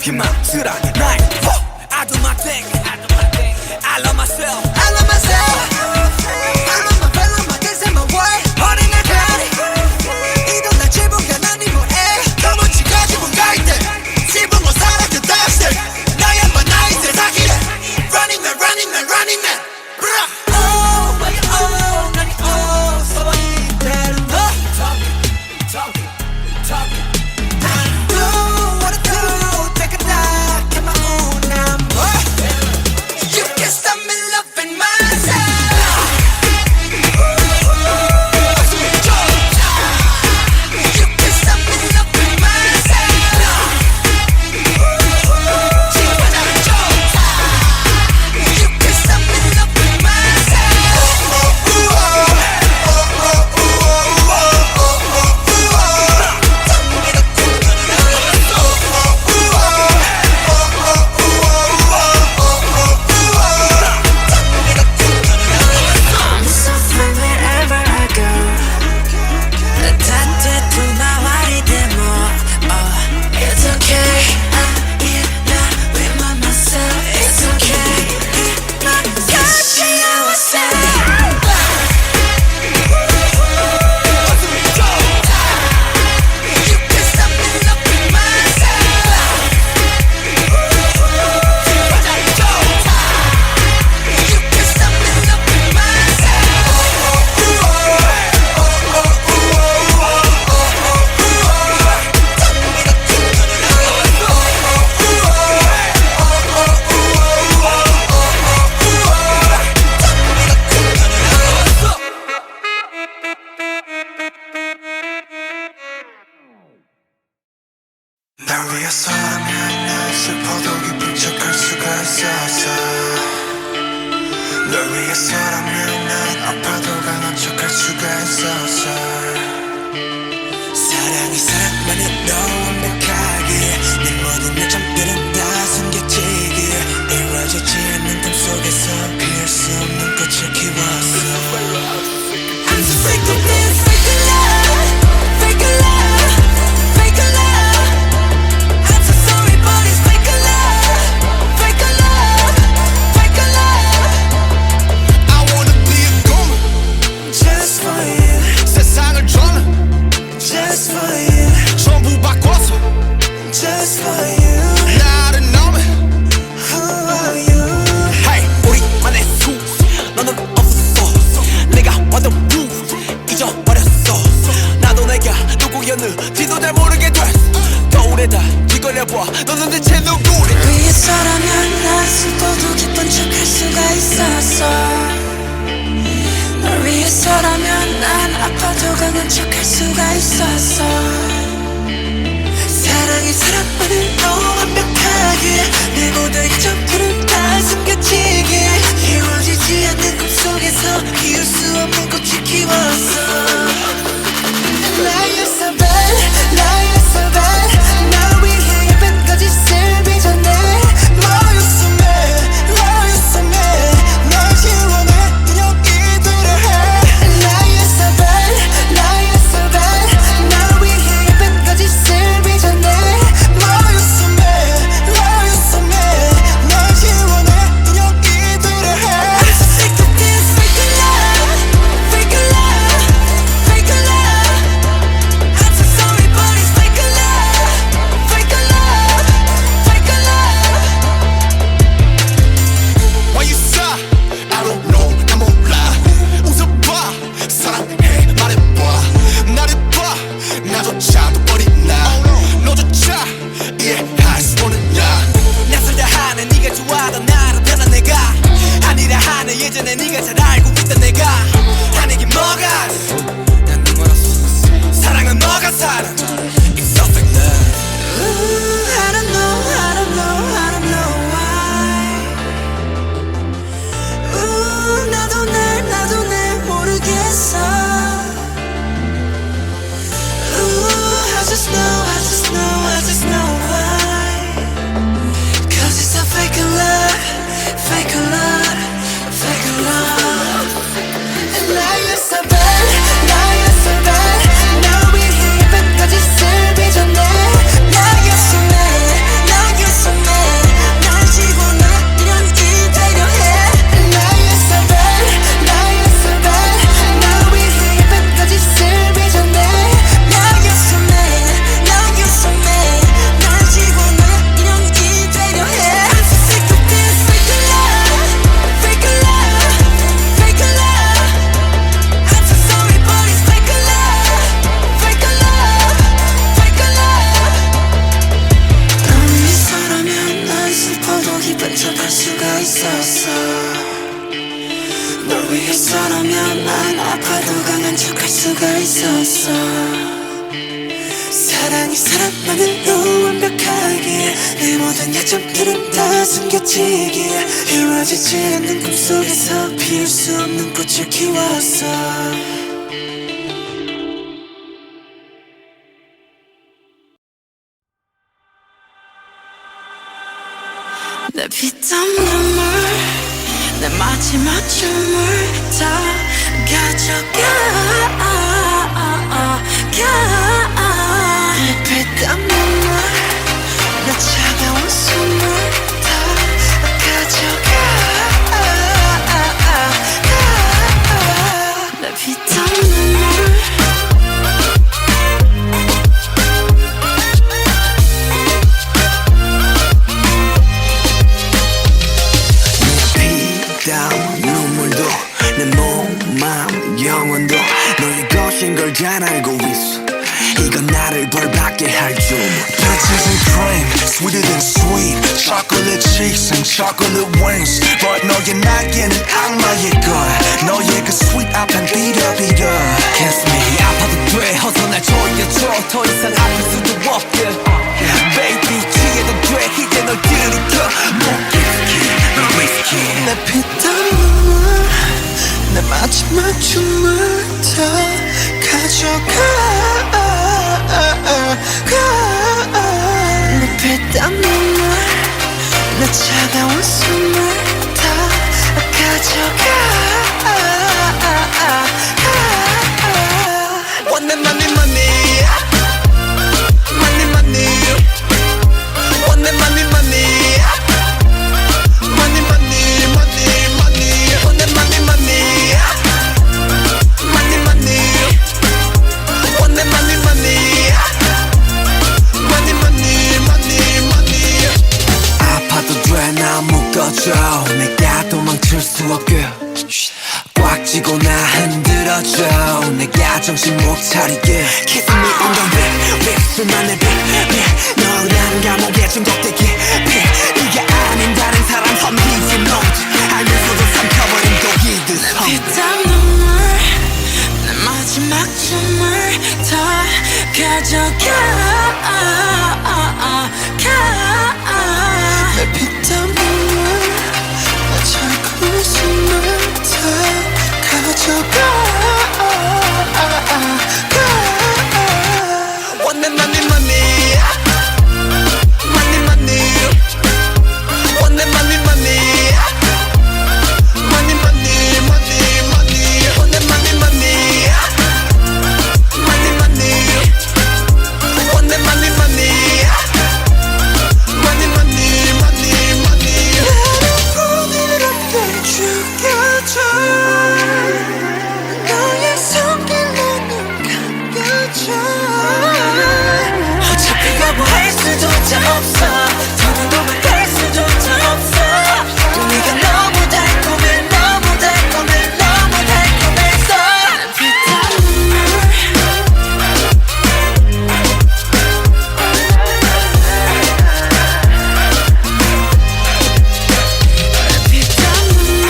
희망스러운 나의 I do my thing I love myself I love myself I love my fellow my this and my way 어린애 별이 이런 날 지붕에 난 이 뭐해 너무 지가지고 가있대 지붕 못 살아도 다시 나야만 나의 세상이래 Running man running man running man Oh when you oh 난 이 oh 서버 이대로 너 Talking 날 위해서라면 난 슬퍼도 기쁜 척할 수가 있었어 널 위해서라면 난 아파도 강한 척할 수가 있었어 사랑이 사랑만으로 완벽하게 내 모든 요점들은 다 숨겨지기에 이루어지지 않는 꿈 속에서 피할 수 없는 꽃을 키웠어 I'm so sick of this fake love fake love fake love I'm so sorry but it's fake love fake love fake love I wanna be a goon Just for you 세상을 저는 Just for you 전부 바꿔서 Just for you 나를 너는 Who are you Hey 우리만의 수 너는 없어 내가 완전 proof 잊어버렸어 나도 내가 누구였는지도 잘 모르게 됐어 거울에다 뒤걸려봐 너는 대체 누구래 위해서라면 난 슬퍼도 기쁜 척할 수가 있었어 널 위해서라면 난 아파도 강한 척할 수가 있었어 사랑이 사랑만으로 완벽하게 내 모든 이점들은 다 숨겨지게 이루어지지 않는 꿈속에서 피울 수 없는 꽃을 키웠어 나였어 bad 나였어 bad 날 위해 예쁜까지 쓸 빚어내 너였어 man 너였어 man 널 지워내 그냥 이대로 해 나였어 bad 나였어 bad 날 위해 위해서라면 난 아파도 강한 척할 수가 있었어 사랑이 사랑만으로 완벽하기에 내 모든 약점들은 다 숨겨지기에 이루어지지 않는 꿈속에서 피울 수 없는 꽃을 키웠어 내 피땀 눈물 내 마지막 춤을 다 가져가 내 피땀 눈물 내 차가운 숨을 다 가져가 내 피땀 눈물 눈물도 내 몸, 마음, 영혼도 너의 것인 걸 잘 알고 있어 이건 나를 벌받게 할 줄 Peaches and cream, sweeter than sweet Chocolate cheeks and chocolate wings But 너의 날개는 악마의 걸 너의 그 sweet 앞엔 비려비려 Kiss me 아파도 돼 어서 날 조여줘 더 이상 아플 수도 없게 Baby 취해도 돼 이제 널 들이켜 너 위스키 내 피땀 눈물 내 마지막 춤을 다 가져가 내 피땀 눈물 내 차가운 숨을 다 가져가 Want that money money Money money Want that money money Money money money money Want that money money Money money Want that money money Money money money money 아파도 돼 나 묶어줘 내가 도망칠 수 없게 꽉 쥐고 나 흔들어줘 내가 정신 못 차리게 Kiss me on the lip 립술만 내뱉 너란 감옥에 중독되게 네가 아닌 다른 사람 섬기지 못해 알면서도 삼켜버린 독이듯 피땀 눈물 내 마지막 춤을 다 가져가 내 피땀 눈물 내 차가운 숨을 다 가져가 Want that money money Money money Want that money money Money money money money Want that money money Money money Want that money money Money money money money 나를 부드럽게 죽여줘 너의 손길로는 감겨줘 어차피 거부할 수조차 없어 더는 할 수조차 없어 또 네가 너무 달콤해 너무 달콤해 너무 달콤해서 피땀 눈물 피땀 눈물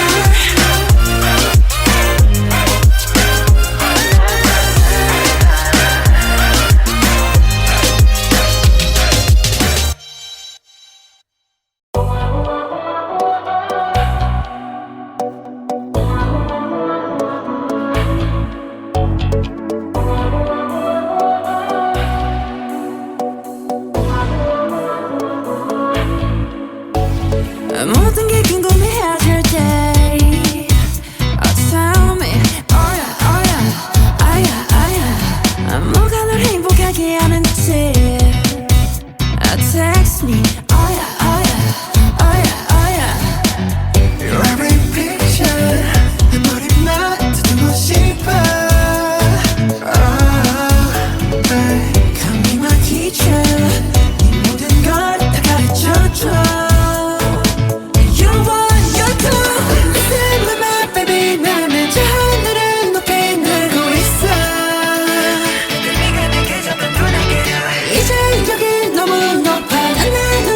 모든 게 궁금해질 때 Tell me Oh yeah oh yeah oh yeah oh yeah 뭐가 널 행복하게 하는지 Text me Oh yeah oh yeah oh yeah oh yeah Your every picture 내 머리만 듣고 싶어 Oh babe Come be my teacher 네 모든 걸 다 가르쳐줘 You want your clue Listen with my baby 나는 저 하늘을 높이 날고 있어 네가 내게 잡은 눈을 이제 여기 너무 높아 난 나도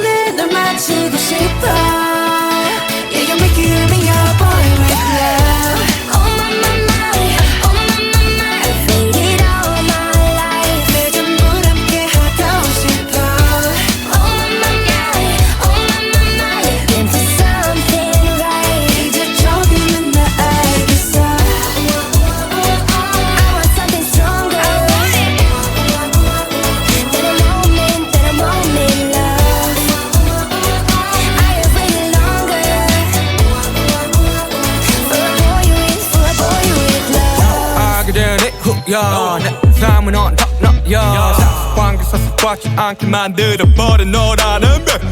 야, 내 삶은 on top notch 사관계 서서받지 않게 만들어버린 너라는 백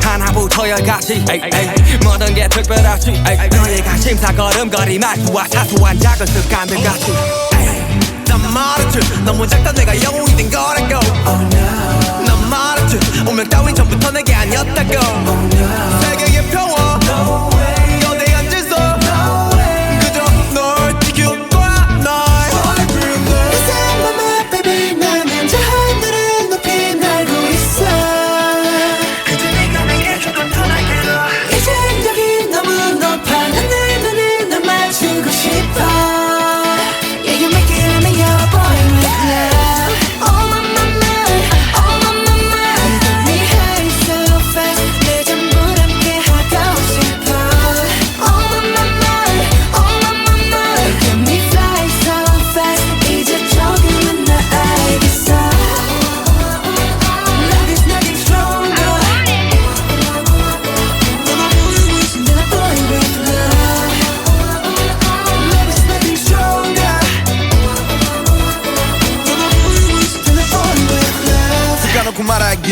하나부터 열까지 모든 게 특별하지 너의 관심사 걸음걸이 말투와 사소한 작은 습관들 같이 난 말했지 너무 작다 내가 영웅이 된 거라고 난 말했지 운명 따윈 전부터 내게 아니었다고 세계의 평화 너내 앉아서 그저 널 지킬 거야 날 맘마 baby 나는 저 하늘을 높이 날고 있어 그저 네가 내게 조금 더 날개로 이젠 여기 너무 높아 하늘 눈을 널 맞추고 싶어 Yeah you make it I'm your boy with love Oh my mama You get me high so fast 내 전부 함께 하고 싶어 Oh my mama You get me fly so fast 이제 조금은 나 알겠어 Love is nothing stronger Than a boy with love Love is nothing stronger Than a boy with love 까놓고 말하길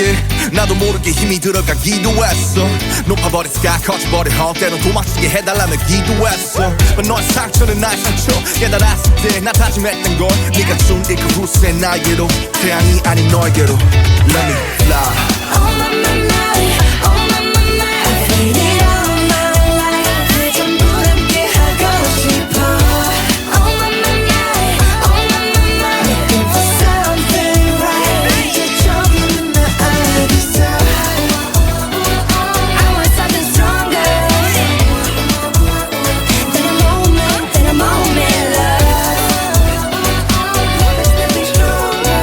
나도 모르게 힘이 들어가기도 했어 높아버린 sky 커져버린 헛 때론 도망치게 해달라며 기도했어 너의 상처는 나의 상처 깨달았을 때 나 다짐했던 건 네가 준 이 그 후세 나에게로 태양이 아닌 너에게로 Let me fly Oh my mama I feel it all my life 내 전부 함께 하고 싶어 Oh my mama Looking for something right 이제 조금은 나 알겠어 I want something stronger Than a moment love Nothing stronger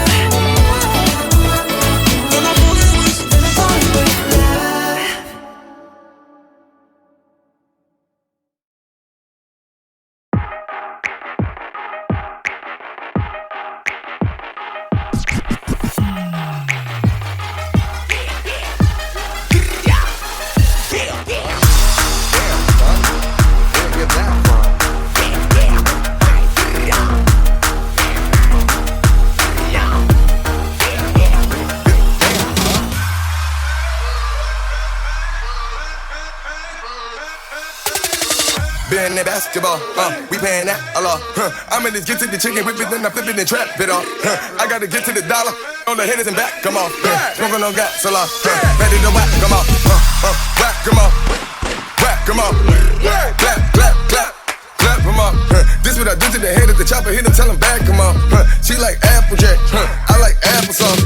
Than a boy with love Been that basketball, we paying that a lot. I'm in this get to the chicken, whip it, then I flip it and trap it off. I gotta get to the dollar, on the hitters and back, come on. Smoking on gas, a lot. Ready to whack, come on. Whack, come on. Whack, come on. Clap, clap, clap. Clap, come on. This what I do to the head of the chopper, hit him, tell him back, come on. She like Applejack, I like applesauce.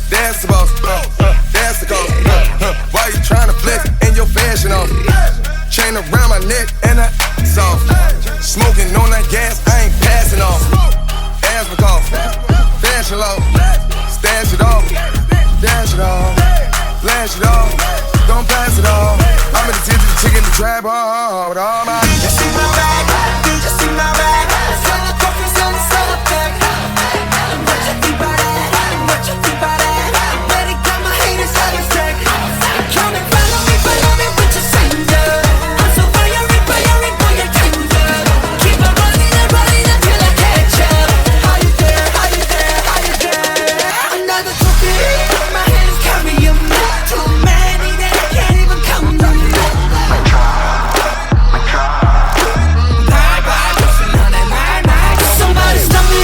That's the boss, that's the cause. Why you tryna flex in your fashion off? Chain around my neck and I soft. Smoking on that gas, I ain't passing off. Asthma cough, fashion low. Stash it off, dash it off, flash it off. Don't pass it off. I'm in the tip of the chicken, the trap hard with all my. You see my bag, do you see my bag? Sell the coffee, sell the bag. What you think about that? What you think about that? Better got my haters out of track. Come and follow me with your finger. I'm so fiery, boy, you're tender. Keep on running until I catch up. How you there? Another trophy, my hands carry a map. Too many that I can't even count them. Somebody stop me,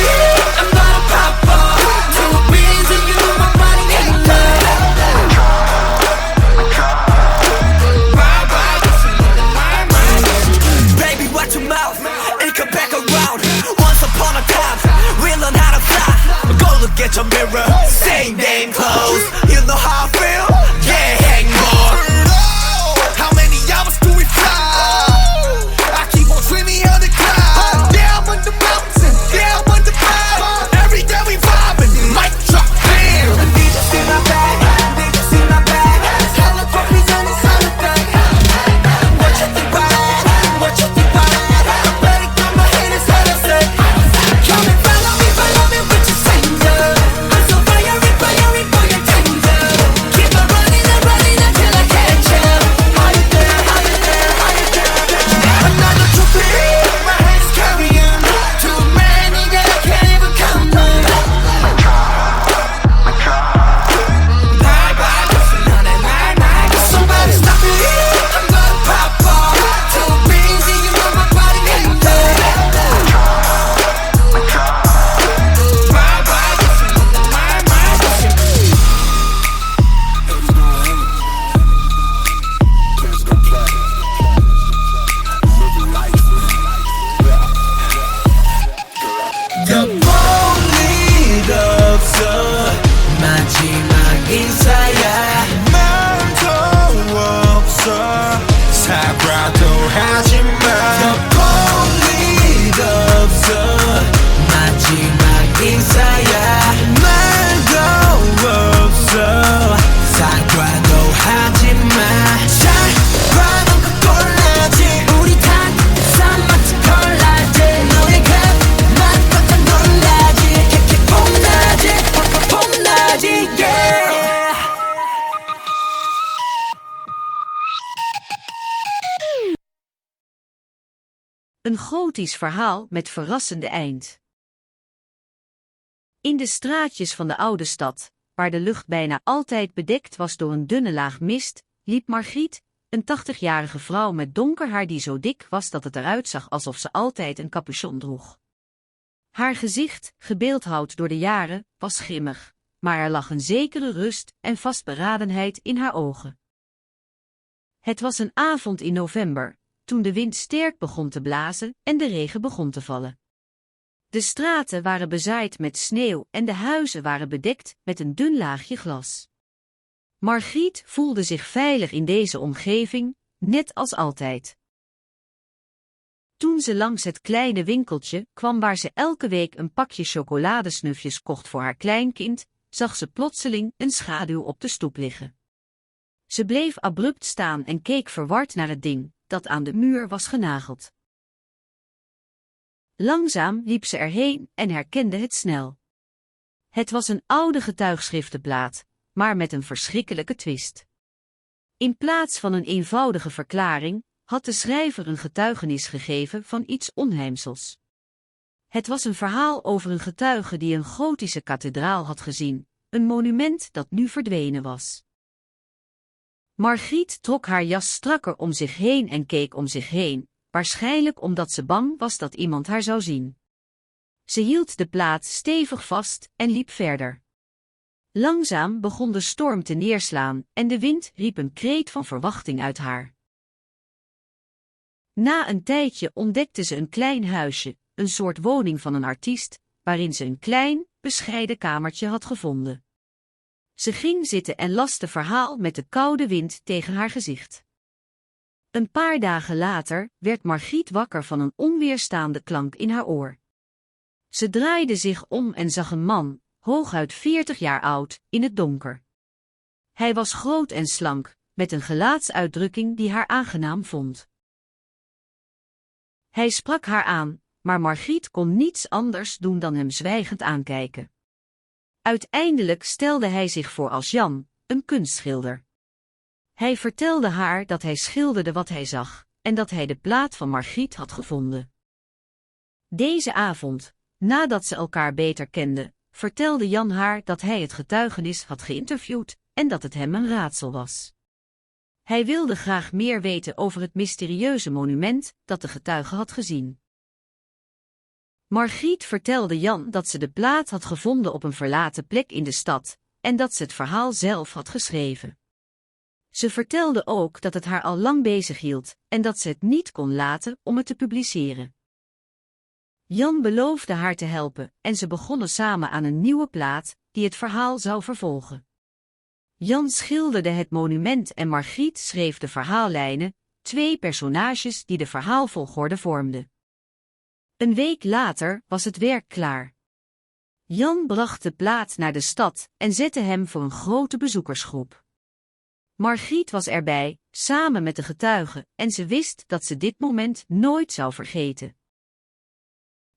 I'm gonna pop off. Two beans and you, my 하지마 더 볼 리가 없어 마지막 인사야 말도 없어 사과도 하지마 잘 봐놓고 골라지 우리 다 마치 콜라지 너희가 난 깜짝 놀라지 캐캐 폼나지 폼나지 yeah Een gotisch verhaal met verrassende eind. In de straatjes van de oude stad, waar de lucht bijna altijd bedekt was door een dunne laag mist, liep Margriet, een 80-jarige vrouw met donker haar die zo dik was dat het eruit zag alsof ze altijd een capuchon droeg. Haar gezicht, gebeeldhouwd door de jaren, was grimmig, maar er lag een zekere rust en vastberadenheid in haar ogen. Het was een avond in november, toen de wind sterk begon te blazen en de regen begon te vallen. De straten waren bezaaid met sneeuw en de huizen waren bedekt met een dun laagje glas. Margriet voelde zich veilig in deze omgeving, net als altijd. Toen ze langs het kleine winkeltje kwam waar ze elke week een pakje chocoladesnufjes kocht voor haar kleinkind, zag ze plotseling een schaduw op de stoep liggen. Ze bleef abrupt staan en keek verward naar het ding dat aan de muur was genageld. Langzaam liep ze erheen en herkende het snel. Het was een oude getuigschriftenplaat, maar met een verschrikkelijke twist. In plaats van een eenvoudige verklaring, had de schrijver een getuigenis gegeven van iets onheimsels. Het was een verhaal over een getuige die een gotische kathedraal had gezien, een monument dat nu verdwenen was. Margriet trok haar jas strakker om zich heen en keek om zich heen, waarschijnlijk omdat ze bang was dat iemand haar zou zien. Ze hield de plaat stevig vast en liep verder. Langzaam begon de storm te neerslaan en de wind riep een kreet van verwachting uit haar. Na een tijdje ontdekte ze een klein huisje, een soort woning van een artiest, waarin ze een klein, bescheiden kamertje had gevonden. Ze ging zitten en las het verhaal met de koude wind tegen haar gezicht. Een paar dagen later werd Margriet wakker van een onweerstaande klank in haar oor. Ze draaide zich om en zag een man, hooguit 40 jaar oud, in het donker. Hij was groot en slank, met een gelaatsuitdrukking die haar aangenaam vond. Hij sprak haar aan, maar Margriet kon niets anders doen dan hem zwijgend aankijken. Uiteindelijk stelde hij zich voor als Jan, een kunstschilder. Hij vertelde haar dat hij schilderde wat hij zag, en dat hij de plaat van Margriet had gevonden. Deze avond, nadat ze elkaar beter kenden, vertelde Jan haar dat hij het getuigenis had geïnterviewd en dat het hem een raadsel was. Hij wilde graag meer weten over het mysterieuze monument dat de getuige had gezien. Margriet vertelde Jan dat ze de plaat had gevonden op een verlaten plek in de stad, en dat ze het verhaal zelf had geschreven. Ze vertelde ook dat het haar al lang bezighield, en dat ze het niet kon laten om het te publiceren. Jan beloofde haar te helpen, en ze begonnen samen aan een nieuwe plaat, die het verhaal zou vervolgen. Jan schilderde het monument en Margriet schreef de verhaallijnen, 2 personages die de verhaalvolgorde vormden. Een week later was het werk klaar. Jan bracht de plaat naar de stad en zette hem voor een grote bezoekersgroep. Margriet was erbij, samen met de getuigen, en ze wist dat ze dit moment nooit zou vergeten.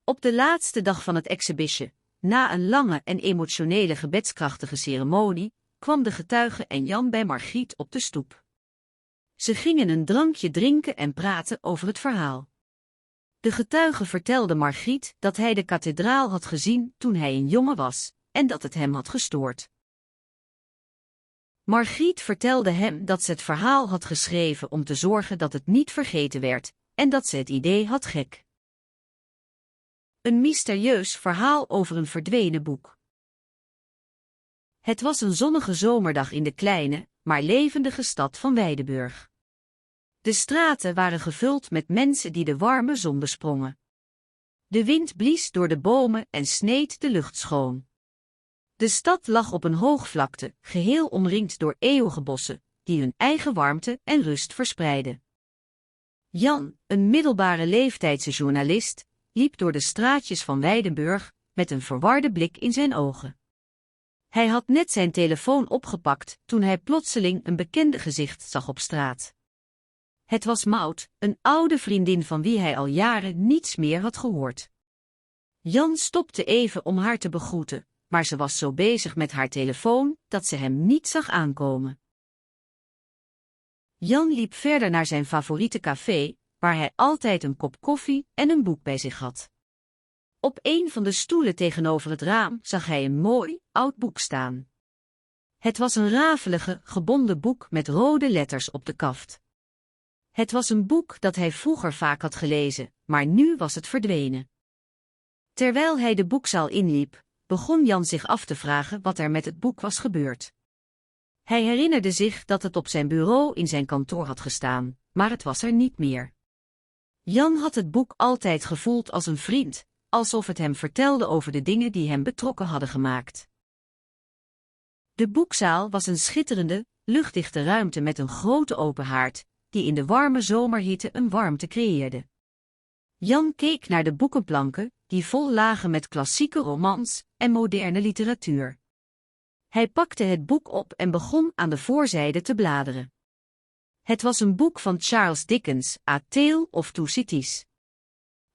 Op de laatste dag van het exhibition, na een lange en emotionele gebedskrachtige ceremonie, kwam de getuige en Jan bij Margriet op de stoep. Ze gingen een drankje drinken en praten over het verhaal. De getuige vertelde Margriet dat hij de kathedraal had gezien toen hij een jongen was, en dat het hem had gestoord. Margriet vertelde hem dat ze het verhaal had geschreven om te zorgen dat het niet vergeten werd, en dat ze het idee had gek. Een mysterieus verhaal over een verdwenen boek. Het was een zonnige zomerdag in de kleine, maar levendige stad van Weidenburg. De straten waren gevuld met mensen die de warme zon besprongen. De wind blies door de bomen en sneed de lucht schoon. De stad lag op een hoogvlakte, geheel omringd door eeuwige bossen, die hun eigen warmte en rust verspreidden. Jan, een middelbare leeftijdse journalist, liep door de straatjes van Weidenburg met een verwarde blik in zijn ogen. Hij had net zijn telefoon opgepakt toen hij plotseling een bekende gezicht zag op straat. Het was Maud, een oude vriendin van wie hij al jaren niets meer had gehoord. Jan stopte even om haar te begroeten, maar ze was zo bezig met haar telefoon dat ze hem niet zag aankomen. Jan liep verder naar zijn favoriete café, waar hij altijd een kop koffie en een boek bij zich had. Op een van de stoelen tegenover het raam zag hij een mooi, oud boek staan. Het was een rafelige, gebonden boek met rode letters op de kaft. Het was een boek dat hij vroeger vaak had gelezen, maar nu was het verdwenen. Terwijl hij de boekzaal inliep, begon Jan zich af te vragen wat er met het boek was gebeurd. Hij herinnerde zich dat het op zijn bureau in zijn kantoor had gestaan, maar het was er niet meer. Jan had het boek altijd gevoeld als een vriend, alsof het hem vertelde over de dingen die hem betrokken hadden gemaakt. De boekzaal was een schitterende, luchtdichte ruimte met een grote open haard, die in de warme zomerhitte een warmte creëerde. Jan keek naar de boekenplanken, die vol lagen met klassieke romans en moderne literatuur. Hij pakte het boek op en begon aan de voorzijde te bladeren. Het was een boek van Charles Dickens, A Tale of Two Cities.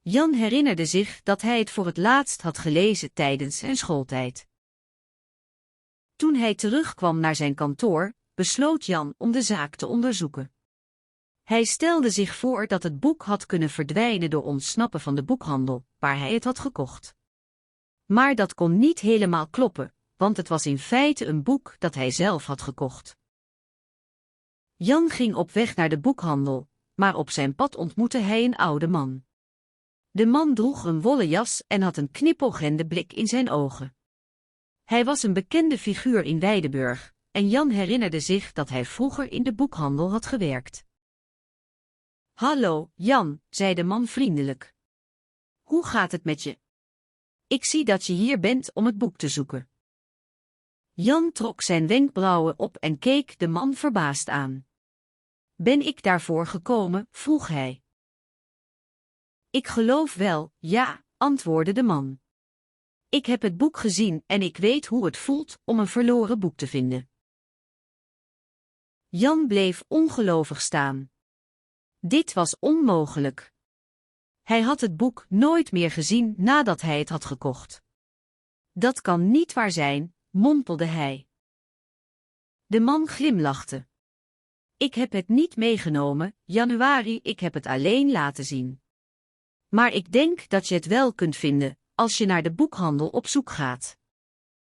Jan herinnerde zich dat hij het voor het laatst had gelezen tijdens zijn schooltijd. Toen hij terugkwam naar zijn kantoor, besloot Jan om de zaak te onderzoeken. Hij stelde zich voor dat het boek had kunnen verdwijnen door ontsnappen van de boekhandel, waar hij het had gekocht. Maar dat kon niet helemaal kloppen, want het was in feite een boek dat hij zelf had gekocht. Jan ging op weg naar de boekhandel, maar op zijn pad ontmoette hij een oude man. De man droeg een wollen jas en had een knipoogende blik in zijn ogen. Hij was een bekende figuur in Weidenburg, en Jan herinnerde zich dat hij vroeger in de boekhandel had gewerkt. "Hallo, Jan," zei de man vriendelijk. "Hoe gaat het met je? Ik zie dat je hier bent om het boek te zoeken." Jan trok zijn wenkbrauwen op en keek de man verbaasd aan. "Ben ik daarvoor gekomen?" vroeg hij. "Ik geloof wel, ja," antwoordde de man. "Ik heb het boek gezien en ik weet hoe het voelt om een verloren boek te vinden." Jan bleef ongelovig staan. Dit was onmogelijk. Hij had het boek nooit meer gezien nadat hij het had gekocht. "Dat kan niet waar zijn," mompelde hij. De man glimlachte. "Ik heb het niet meegenomen, Januari, ik heb het alleen laten zien. Maar ik denk dat je het wel kunt vinden, als je naar de boekhandel op zoek gaat.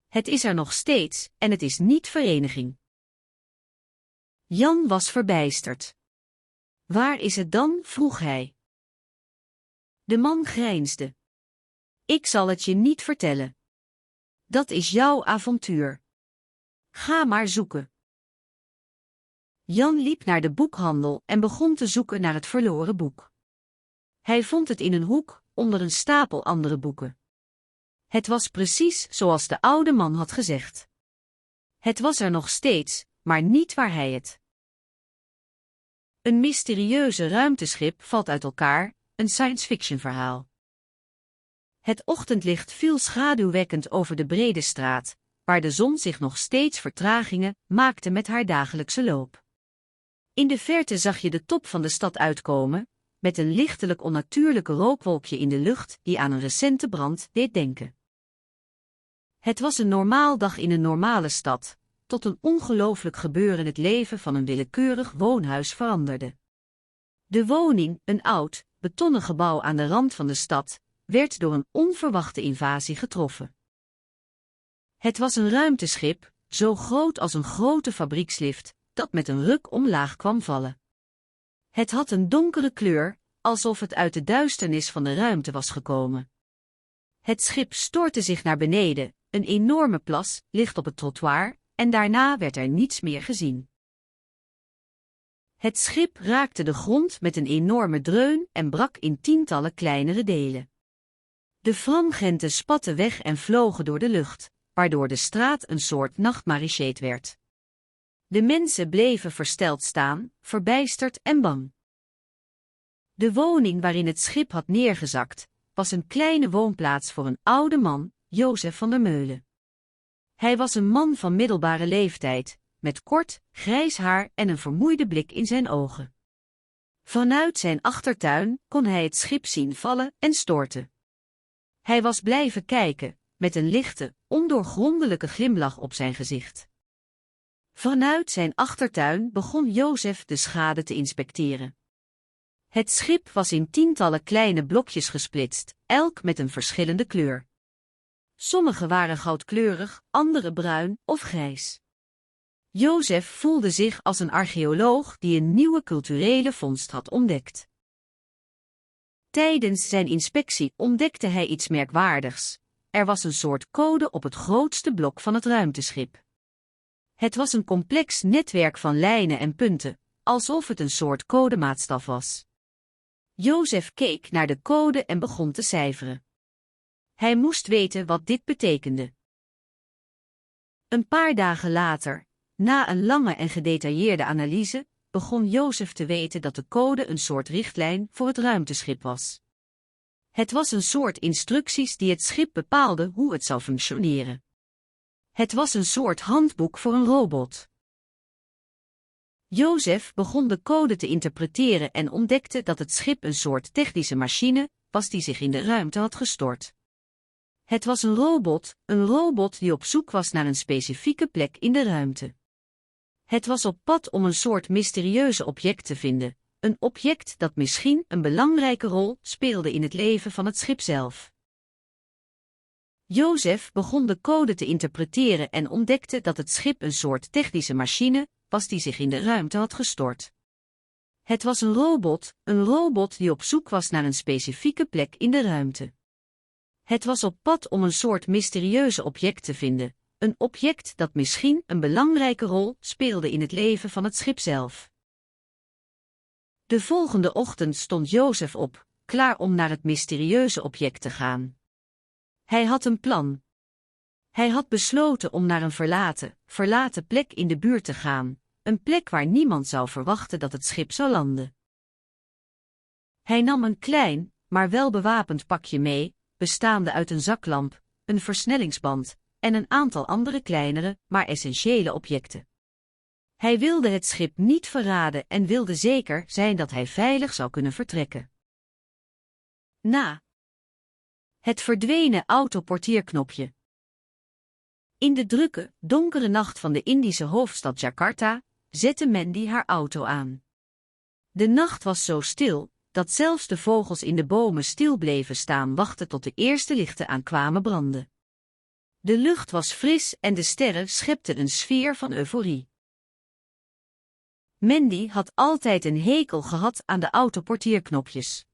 Het is er nog steeds, en het is niet vereniging." Jan was verbijsterd. "Waar is het dan?" vroeg hij. De man grijnsde. "Ik zal het je niet vertellen. Dat is jouw avontuur. Ga maar zoeken." Jan liep naar de boekhandel en begon te zoeken naar het verloren boek. Hij vond het in een hoek, onder een stapel andere boeken. Het was precies zoals de oude man had gezegd. Het was er nog steeds, maar niet waar hij het. Een mysterieuze ruimteschip valt uit elkaar, een science-fiction verhaal. Het ochtendlicht viel schaduwwekkend over de brede straat, waar de zon zich nog steeds vertragingen maakte met haar dagelijkse loop. In de verte zag je de top van de stad uitkomen, met een lichtelijk onnatuurlijke rookwolkje in de lucht die aan een recente brand deed denken. Het was een normaal dag in een normale stad, tot een ongelooflijk gebeuren het leven van een willekeurig woonhuis veranderde. De woning, een oud, betonnen gebouw aan de rand van de stad, werd door een onverwachte invasie getroffen. Het was een ruimteschip, zo groot als een grote fabriekslift, dat met een ruk omlaag kwam vallen. Het had een donkere kleur, alsof het uit de duisternis van de ruimte was gekomen. Het schip stortte zich naar beneden, een enorme plas ligt op het trottoir, en daarna werd er niets meer gezien. Het schip raakte de grond met een enorme dreun en brak in tientallen kleinere delen. De fragmenten spatten weg en vlogen door de lucht, waardoor de straat een soort nachtmerrie werd. De mensen bleven versteld staan, verbijsterd en bang. De woning waarin het schip had neergezakt, was een kleine woonplaats voor een oude man, Jozef van der Meulen. Hij was een man van middelbare leeftijd, met kort, grijs haar en een vermoeide blik in zijn ogen. Vanuit zijn achtertuin kon hij het schip zien vallen en storten. Hij was blijven kijken, met een lichte, ondoorgrondelijke glimlach op zijn gezicht. Vanuit zijn achtertuin begon Jozef de schade te inspecteren. Het schip was in tientallen kleine blokjes gesplitst, elk met een verschillende kleur. Sommige waren goudkleurig, andere bruin of grijs. Jozef voelde zich als een archeoloog die een nieuwe culturele vondst had ontdekt. Tijdens zijn inspectie ontdekte hij iets merkwaardigs. Er was een soort code op het grootste blok van het ruimteschip. Het was een complex netwerk van lijnen en punten, alsof het een soort codemaatstaf was. Jozef keek naar de code en begon te cijferen. Hij moest weten wat dit betekende. Een paar dagen later, na een lange en gedetailleerde analyse, begon Jozef te weten dat de code een soort richtlijn voor het ruimteschip was. Het was een soort instructies die het schip bepaalde hoe het zou functioneren. Het was een soort handboek voor een robot. Jozef begon de code te interpreteren en ontdekte dat het schip een soort technische machine was die zich in de ruimte had gestort. Het was een robot die op zoek was naar een specifieke plek in de ruimte. Het was op pad om een soort mysterieuze object te vinden, een object dat misschien een belangrijke rol speelde in het leven van het schip zelf. Jozef begon de code te interpreteren en ontdekte dat het schip een soort technische machine was die zich in de ruimte had gestort. Het was een robot die op zoek was naar een specifieke plek in de ruimte. Het was op pad om een soort mysterieuze object te vinden, een object dat misschien een belangrijke rol speelde in het leven van het schip zelf. De volgende ochtend stond Jozef op, klaar om naar het mysterieuze object te gaan. Hij had een plan. Hij had besloten om naar een verlaten plek in de buurt te gaan, een plek waar niemand zou verwachten dat het schip zou landen. Hij nam een klein, maar wel bewapend pakje mee, bestaande uit een zaklamp, een versnellingsband en een aantal andere kleinere, maar essentiële objecten. Hij wilde het schip niet verraden en wilde zeker zijn dat hij veilig zou kunnen vertrekken. Het verdwenen autoportierknopje. In de drukke, donkere nacht van de Indische hoofdstad Jakarta zette Mandy haar auto aan. De nacht was zo stil dat zelfs de vogels in de bomen stil bleven staan wachten tot de eerste lichten aankwamen branden. De lucht was fris en de sterren schepten een sfeer van euforie. Mandy had altijd een hekel gehad aan de autoportierknopjes.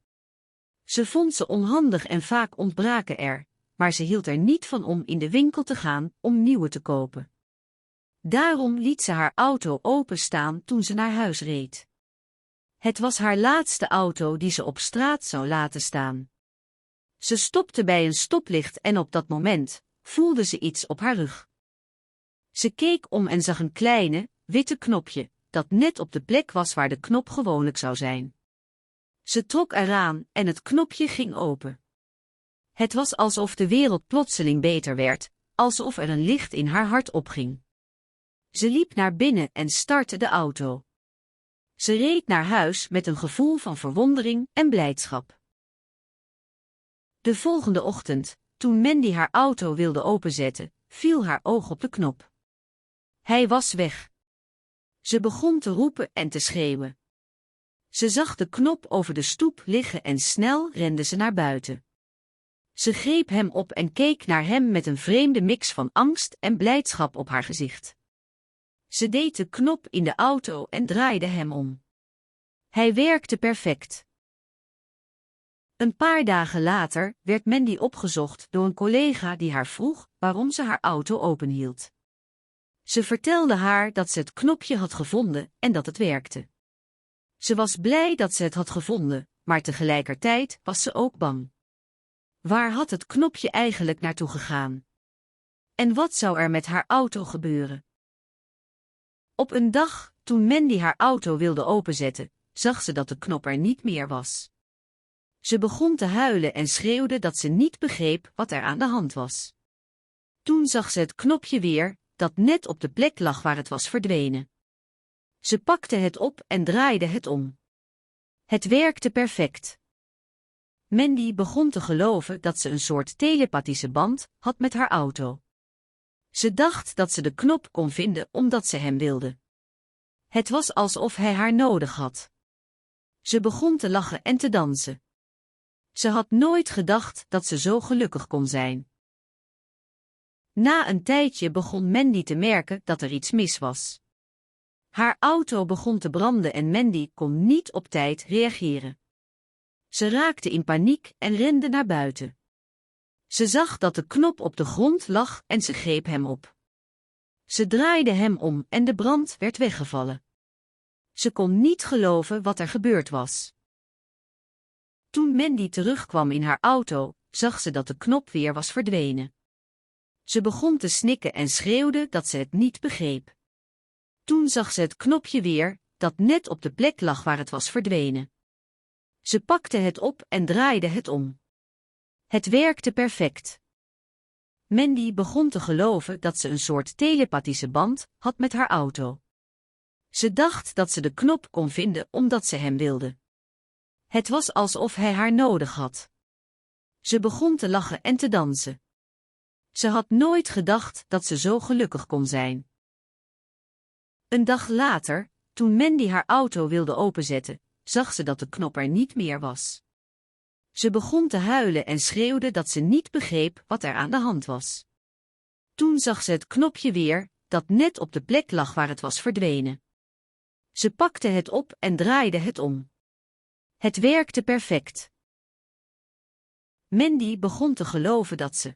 Ze vond ze onhandig en vaak ontbraken er, maar ze hield er niet van om in de winkel te gaan om nieuwe te kopen. Daarom liet ze haar auto openstaan toen ze naar huis reed. Het was haar laatste auto die ze op straat zou laten staan. Ze stopte bij een stoplicht en op dat moment voelde ze iets op haar rug. Ze keek om en zag een kleine, witte knopje, dat net op de plek was waar de knop gewoonlijk zou zijn. Ze trok eraan en het knopje ging open. Het was alsof de wereld plotseling beter werd, alsof er een licht in haar hart opging. Ze liep naar binnen en startte de auto. Ze reed naar huis met een gevoel van verwondering en blijdschap. De volgende ochtend, toen Mandy haar auto wilde openzetten, viel haar oog op de knop. Hij was weg. Ze begon te roepen en te schreeuwen. Ze zag de knop over de stoep liggen en snel rende ze naar buiten. Ze greep hem op en keek naar hem met een vreemde mix van angst en blijdschap op haar gezicht. Ze deed de knop in de auto en draaide hem om. Hij werkte perfect. Een paar dagen later werd Mandy opgezocht door een collega die haar vroeg waarom ze haar auto openhield. Ze vertelde haar dat ze het knopje had gevonden en dat het werkte. Ze was blij dat ze het had gevonden, maar tegelijkertijd was ze ook bang. Waar had het knopje eigenlijk naartoe gegaan? En wat zou er met haar auto gebeuren? Op een dag, toen Mandy haar auto wilde openzetten, zag ze dat de knop er niet meer was. Ze begon te huilen en schreeuwde dat ze niet begreep wat er aan de hand was. Toen zag ze het knopje weer, dat net op de plek lag waar het was verdwenen. Ze pakte het op en draaide het om. Het werkte perfect. Mandy begon te geloven dat ze een soort telepathische band had met haar auto. Ze dacht dat ze de knop kon vinden omdat ze hem wilde. Het was alsof hij haar nodig had. Ze begon te lachen en te dansen. Ze had nooit gedacht dat ze zo gelukkig kon zijn. Na een tijdje begon Mandy te merken dat er iets mis was. Haar auto begon te branden en Mandy kon niet op tijd reageren. Ze raakte in paniek en rende naar buiten. Ze zag dat de knop op de grond lag en ze greep hem op. Ze draaide hem om en de brand werd weggevallen. Ze kon niet geloven wat er gebeurd was. Toen Mandy terugkwam in haar auto, zag ze dat de knop weer was verdwenen. Ze begon te snikken en schreeuwde dat ze het niet begreep. Toen zag ze het knopje weer, dat net op de plek lag waar het was verdwenen. Ze pakte het op en draaide het om. Het werkte perfect. Mandy begon te geloven dat ze een soort telepathische band had met haar auto. Ze dacht dat ze de knop kon vinden omdat ze hem wilde. Het was alsof hij haar nodig had. Ze begon te lachen en te dansen. Ze had nooit gedacht dat ze zo gelukkig kon zijn. Een dag later, toen Mandy haar auto wilde openzetten, zag ze dat de knop er niet meer was. Ze begon te huilen en schreeuwde dat ze niet begreep wat er aan de hand was. Toen zag ze het knopje weer, dat net op de plek lag waar het was verdwenen. Ze pakte het op en draaide het om. Het werkte perfect. Mandy begon te geloven dat ze